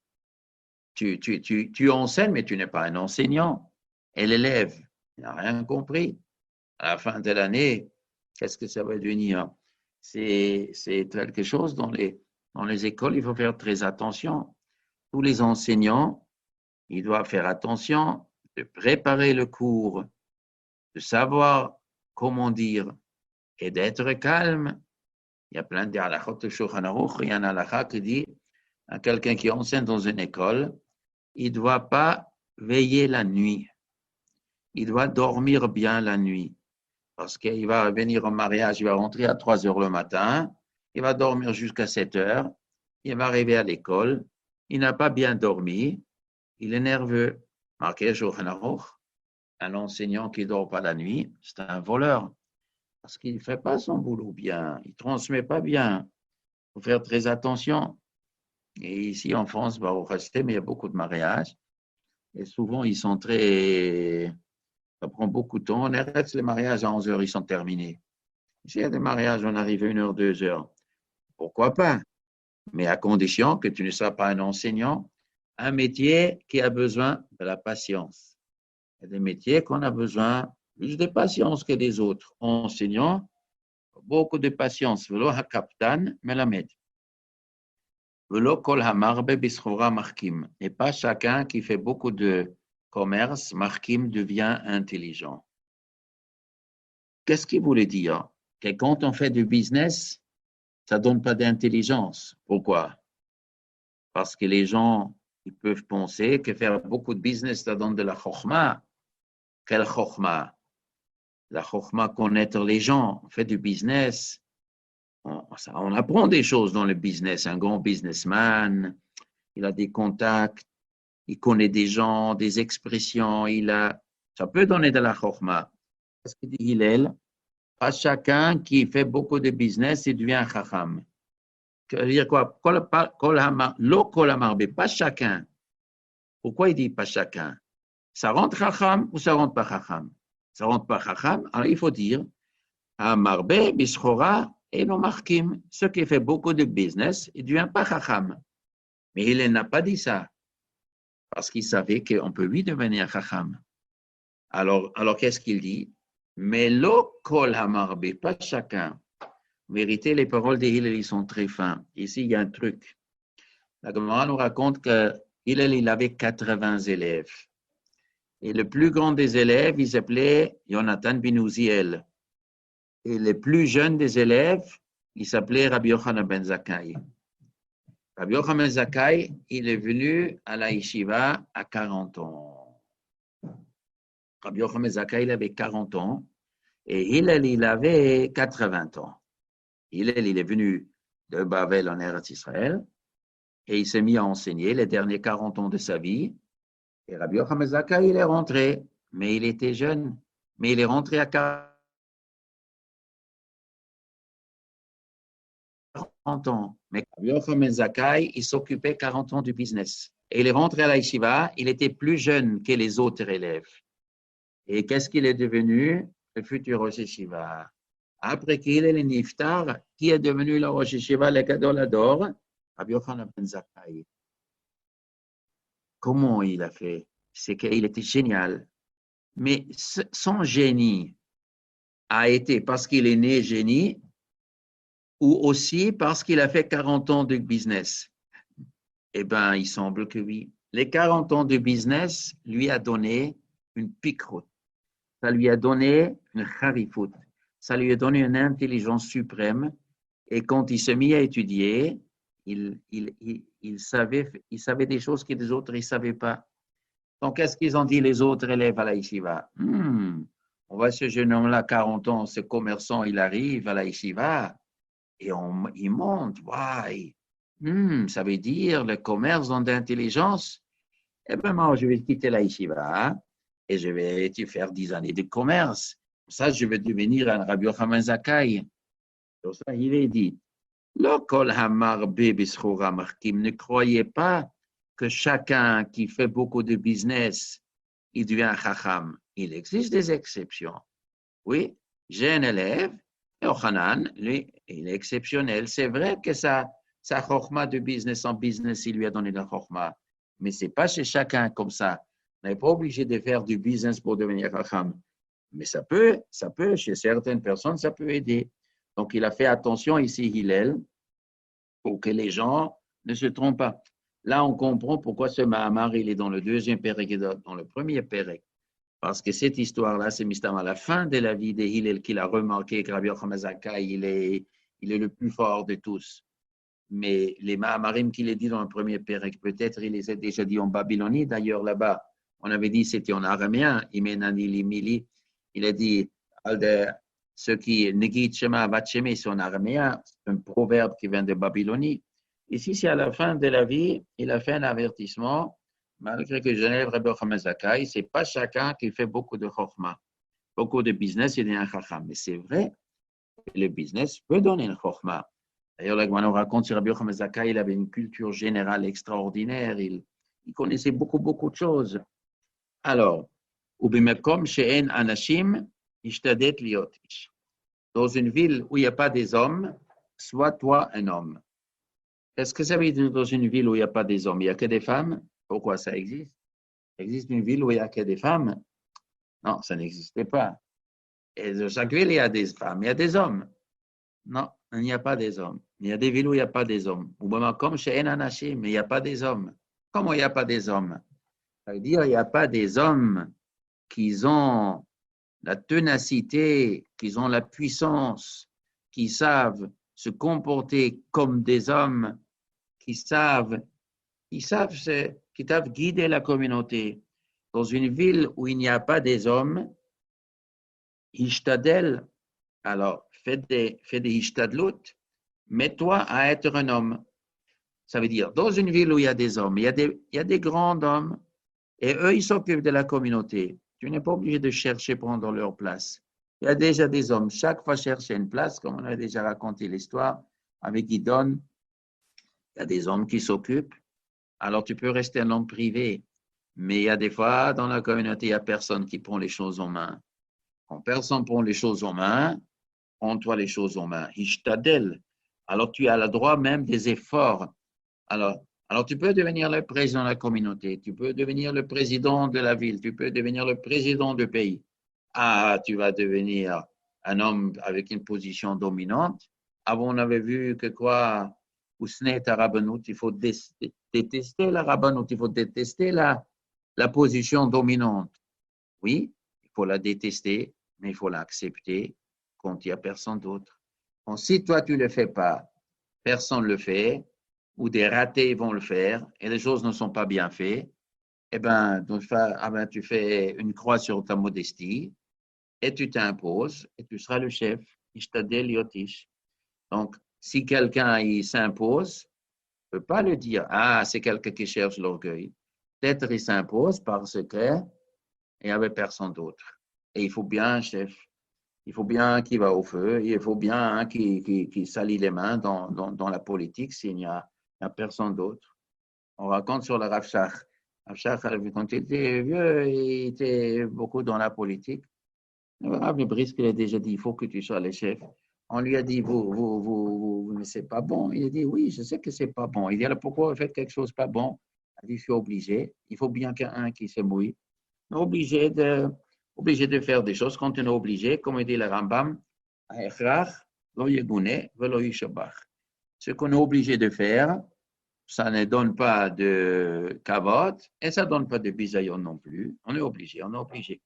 Tu enseignes, mais tu n'es pas un enseignant. Et l'élève n'a rien compris. À la fin de l'année, qu'est-ce que ça va devenir? C'est quelque chose dans les écoles, il faut faire très attention. Tous les enseignants, ils doivent faire attention de préparer le cours, de savoir comment dire et d'être calme. Il y a plein de halakhot de Shulchan Aruch. Il y a un halakha qui dit à quelqu'un qui enseigne dans une école, il ne doit pas veiller la nuit. Il doit dormir bien la nuit. Parce qu'il va venir au mariage, il va rentrer à 3 heures le matin, il va dormir jusqu'à 7 heures, il va arriver à l'école, il n'a pas bien dormi, il est nerveux. Marqué Shulchan Aruch, un enseignant qui ne dort pas la nuit, c'est un voleur. Parce qu'il ne fait pas son boulot bien, il ne transmet pas bien. Il faut faire très attention. Et ici en France, au resté, mais il y a beaucoup de mariages. Et souvent, ils sont très. Ça prend beaucoup de temps. On arrête les mariages à 11 heures, ils sont terminés. S'il y a des mariages, on arrive à 1 heure, 2 heures. Pourquoi pas? Mais à condition que tu ne sois pas un enseignant, un métier qui a besoin de la patience. Il y a des métiers qu'on a besoin plus de patience que les autres. Enseignants, beaucoup de patience. Velo hakaptan melamed. Velo kol hamarbe bischora markim. Et pas chacun qui fait beaucoup de commerce, markim devient intelligent. Qu'est-ce qu'il voulait dire? Que quand on fait du business, ça ne donne pas d'intelligence. Pourquoi? Parce que les gens ils peuvent penser que faire beaucoup de business, ça donne de la chokhma. Quelle chokhma? La chokhma, connaître les gens. On fait du business. On apprend des choses dans le business. Un grand businessman, il a des contacts, il connaît des gens, des expressions. Ça peut donner de la chokhma. Parce que dit Hillel, pas chacun qui fait beaucoup de business, il devient chacham. Ça veut dire quoi? Pas chacun. Pourquoi il dit pas chacun? Ça rentre chacham ou ça rentre pas chacham? Ça rentre pas chacham, alors il faut dire Amarbe, Bishchora et non markim. Ce qui fait beaucoup de business, il ne devient pas chacham. Mais il n'a pas dit ça. Parce qu'il savait qu'on peut lui devenir chacham. Alors qu'est-ce qu'il dit? Mais lo kol hamarbe, pas chacun. En vérité, les paroles de Hillel sont très fins. Ici, il y a un truc. La Gemara nous raconte que Hillel, il avait 80 élèves. Et le plus grand des élèves, il s'appelait Jonathan bin Uziel. Et le plus jeune des élèves, il s'appelait Rabbi Yochanan ben Zakkai. Rabbi Yochanan ben Zakkai, il est venu à la yeshiva à 40 ans. Rabbi Yochanan ben Zakkai, il avait 40 ans et Hillel, il avait 80 ans. Hillel, il est venu de Bavel en Eretz Israël et il s'est mis à enseigner les derniers 40 ans de sa vie. Et Rabbi Yochanan ben Zakkai, il est rentré, mais il était jeune. Mais il est rentré à 40 ans. Mais Rabbi Yochanan ben Zakkai, il s'occupait 40 ans du business. Et il est rentré à la yeshiva, il était plus jeune que les autres élèves. Et qu'est-ce qu'il est devenu? Le futur Rosh Yeshiva. Après qu'il est le Niftar, qui est devenu le Rosh Yeshiva, le Gadol Hador? Rabbi Yochanan ben Zakkai. Comment il a fait? C'est qu'il était génial. Mais son génie a été parce qu'il est né génie ou aussi parce qu'il a fait 40 ans de business? Eh bien, il semble que oui. Les 40 ans de business lui a donné une piqueroute. Ça lui a donné une charifout. Ça lui a donné une intelligence suprême. Et quand il s'est mis à étudier, il savait des choses que les autres ne savaient pas. Donc, qu'est-ce qu'ils ont dit les autres élèves à la yeshiva? On voit ce jeune homme-là, 40 ans, ce commerçant, il arrive à la yeshiva et il monte. Ça veut dire le commerce dans l'intelligence. Eh bien, moi, je vais quitter la yeshiva et je vais faire 10 années de commerce. Ça, je vais devenir un Rabbi Yochanan ben Zakkai. Pour ça, il est dit, ne croyez pas que chacun qui fait beaucoup de business, il devient chacham. Il existe des exceptions. Oui, j'ai un élève, Yochanan, lui, il est exceptionnel. C'est vrai que sa chokhma de business en business, il lui a donné la chokhma. Mais ce n'est pas chez chacun comme ça. On n'est pas obligé de faire du business pour devenir chacham. Mais ça peut, chez certaines personnes, ça peut aider. Donc, il a fait attention ici, Hillel, pour que les gens ne se trompent pas. Là, on comprend pourquoi ce Mahamar, il est dans le deuxième pérec et dans le premier pérec. Parce que cette histoire-là, c'est Mistam à la fin de la vie de Hillel qu'il a remarqué que Rabbi Yochanan ben Zakkai, il est le plus fort de tous. Mais les Mahamarim qu'il a dit dans le premier pérec, peut-être il les a déjà dit en Babylonie. D'ailleurs, là-bas, on avait dit c'était en araméen. Il a dit ce qui Negit Shema Vatsheme, c'est en araméen. C'est un proverbe qui vient de Babylonie. Ici, c'est à la fin de la vie, il a fait un avertissement. Malgré que Genève, Rabbi Yochanan ben Zakkai, ce n'est pas chacun qui fait beaucoup de chokhma. Beaucoup de business, il y a un chacham. Mais c'est vrai que le business peut donner une chokhma. D'ailleurs, là, on raconte sur Rabbi Yochanan ben Zakkai, il avait une culture générale extraordinaire. Il connaissait beaucoup de choses. Alors, Ubimekom she'en anashim ishtadet liot ish. Dans une ville où il n'y a pas des hommes, sois toi un homme. Qu'est-ce que ça veut dire dans une ville où il n'y a pas des hommes? Il n'y a que des femmes? Pourquoi ça existe? Il existe une ville où il n'y a que des femmes? Non, ça n'existait pas. Et dans chaque ville, il y a des femmes, il y a des hommes. Non, il n'y a pas des hommes. Il y a des villes où il n'y a pas des hommes. Comme chez Enanachim, mais il n'y a pas des hommes. Comment il n'y a pas des hommes? Ça veut dire qu'il n'y a pas des hommes qui ont la ténacité, qui ont la puissance, qui savent se comporter comme des hommes, qui savent guider la communauté. Dans une ville où il n'y a pas des hommes, Ishtadel, alors fais des Ishtadlut, mets-toi à être un homme. Ça veut dire, dans une ville où il y a des hommes, il y a des grands hommes, et eux, ils s'occupent de la communauté. Tu n'es pas obligé de chercher prendre leur place. Il y a déjà des hommes, chaque fois chercher une place, comme on a déjà raconté l'histoire avec Gidon, il y a des hommes qui s'occupent. Alors, tu peux rester un homme privé, mais il y a des fois, dans la communauté, il n'y a personne qui prend les choses en main. Quand personne prend les choses en main, prends-toi les choses en main. Ishtadel. Alors, tu as le droit même des efforts. Alors, tu peux devenir le président de la communauté, tu peux devenir le président de la ville, tu peux devenir le président du pays. Ah, tu vas devenir un homme avec une position dominante. Avant, on avait vu que quoi? Ousnet à Rabbanout, il faut détester la Rabbanout, il faut détester la position dominante. Oui, il faut la détester, mais il faut l'accepter quand il n'y a personne d'autre. Donc, si toi, tu ne le fais pas, personne ne le fait, ou des ratés vont le faire, et les choses ne sont pas bien faites, eh ben, tu fais une croix sur ta modestie, et tu t'imposes, et tu seras le chef. Ishtadel yotish. Donc, si quelqu'un il s'impose, ne peut pas le dire, ah, c'est quelqu'un qui cherche l'orgueil. Peut-être il s'impose par secret et il n'y avait personne d'autre. Et il faut bien un chef. Il faut bien qu'il va au feu. Il faut bien un qui salit les mains dans la politique s'il n'y a, personne d'autre. On raconte sur le Rav Shach. Rav Shach, quand il était vieux, il était beaucoup dans la politique. Le Rav Brisk, il a déjà dit, il faut que tu sois le chef. On lui a dit, mais c'est pas bon. Il a dit, oui, je sais que c'est pas bon. Il dit, alors pourquoi vous faites quelque chose pas bon? Il a dit, je suis obligé. Il faut bien qu'un qui se mouille. On est obligé de faire des choses quand on est obligé, comme dit le Rambam, ce qu'on est obligé de faire, ça ne donne pas de cavote et ça ne donne pas de bisayon non plus. On est obligé, on est obligé.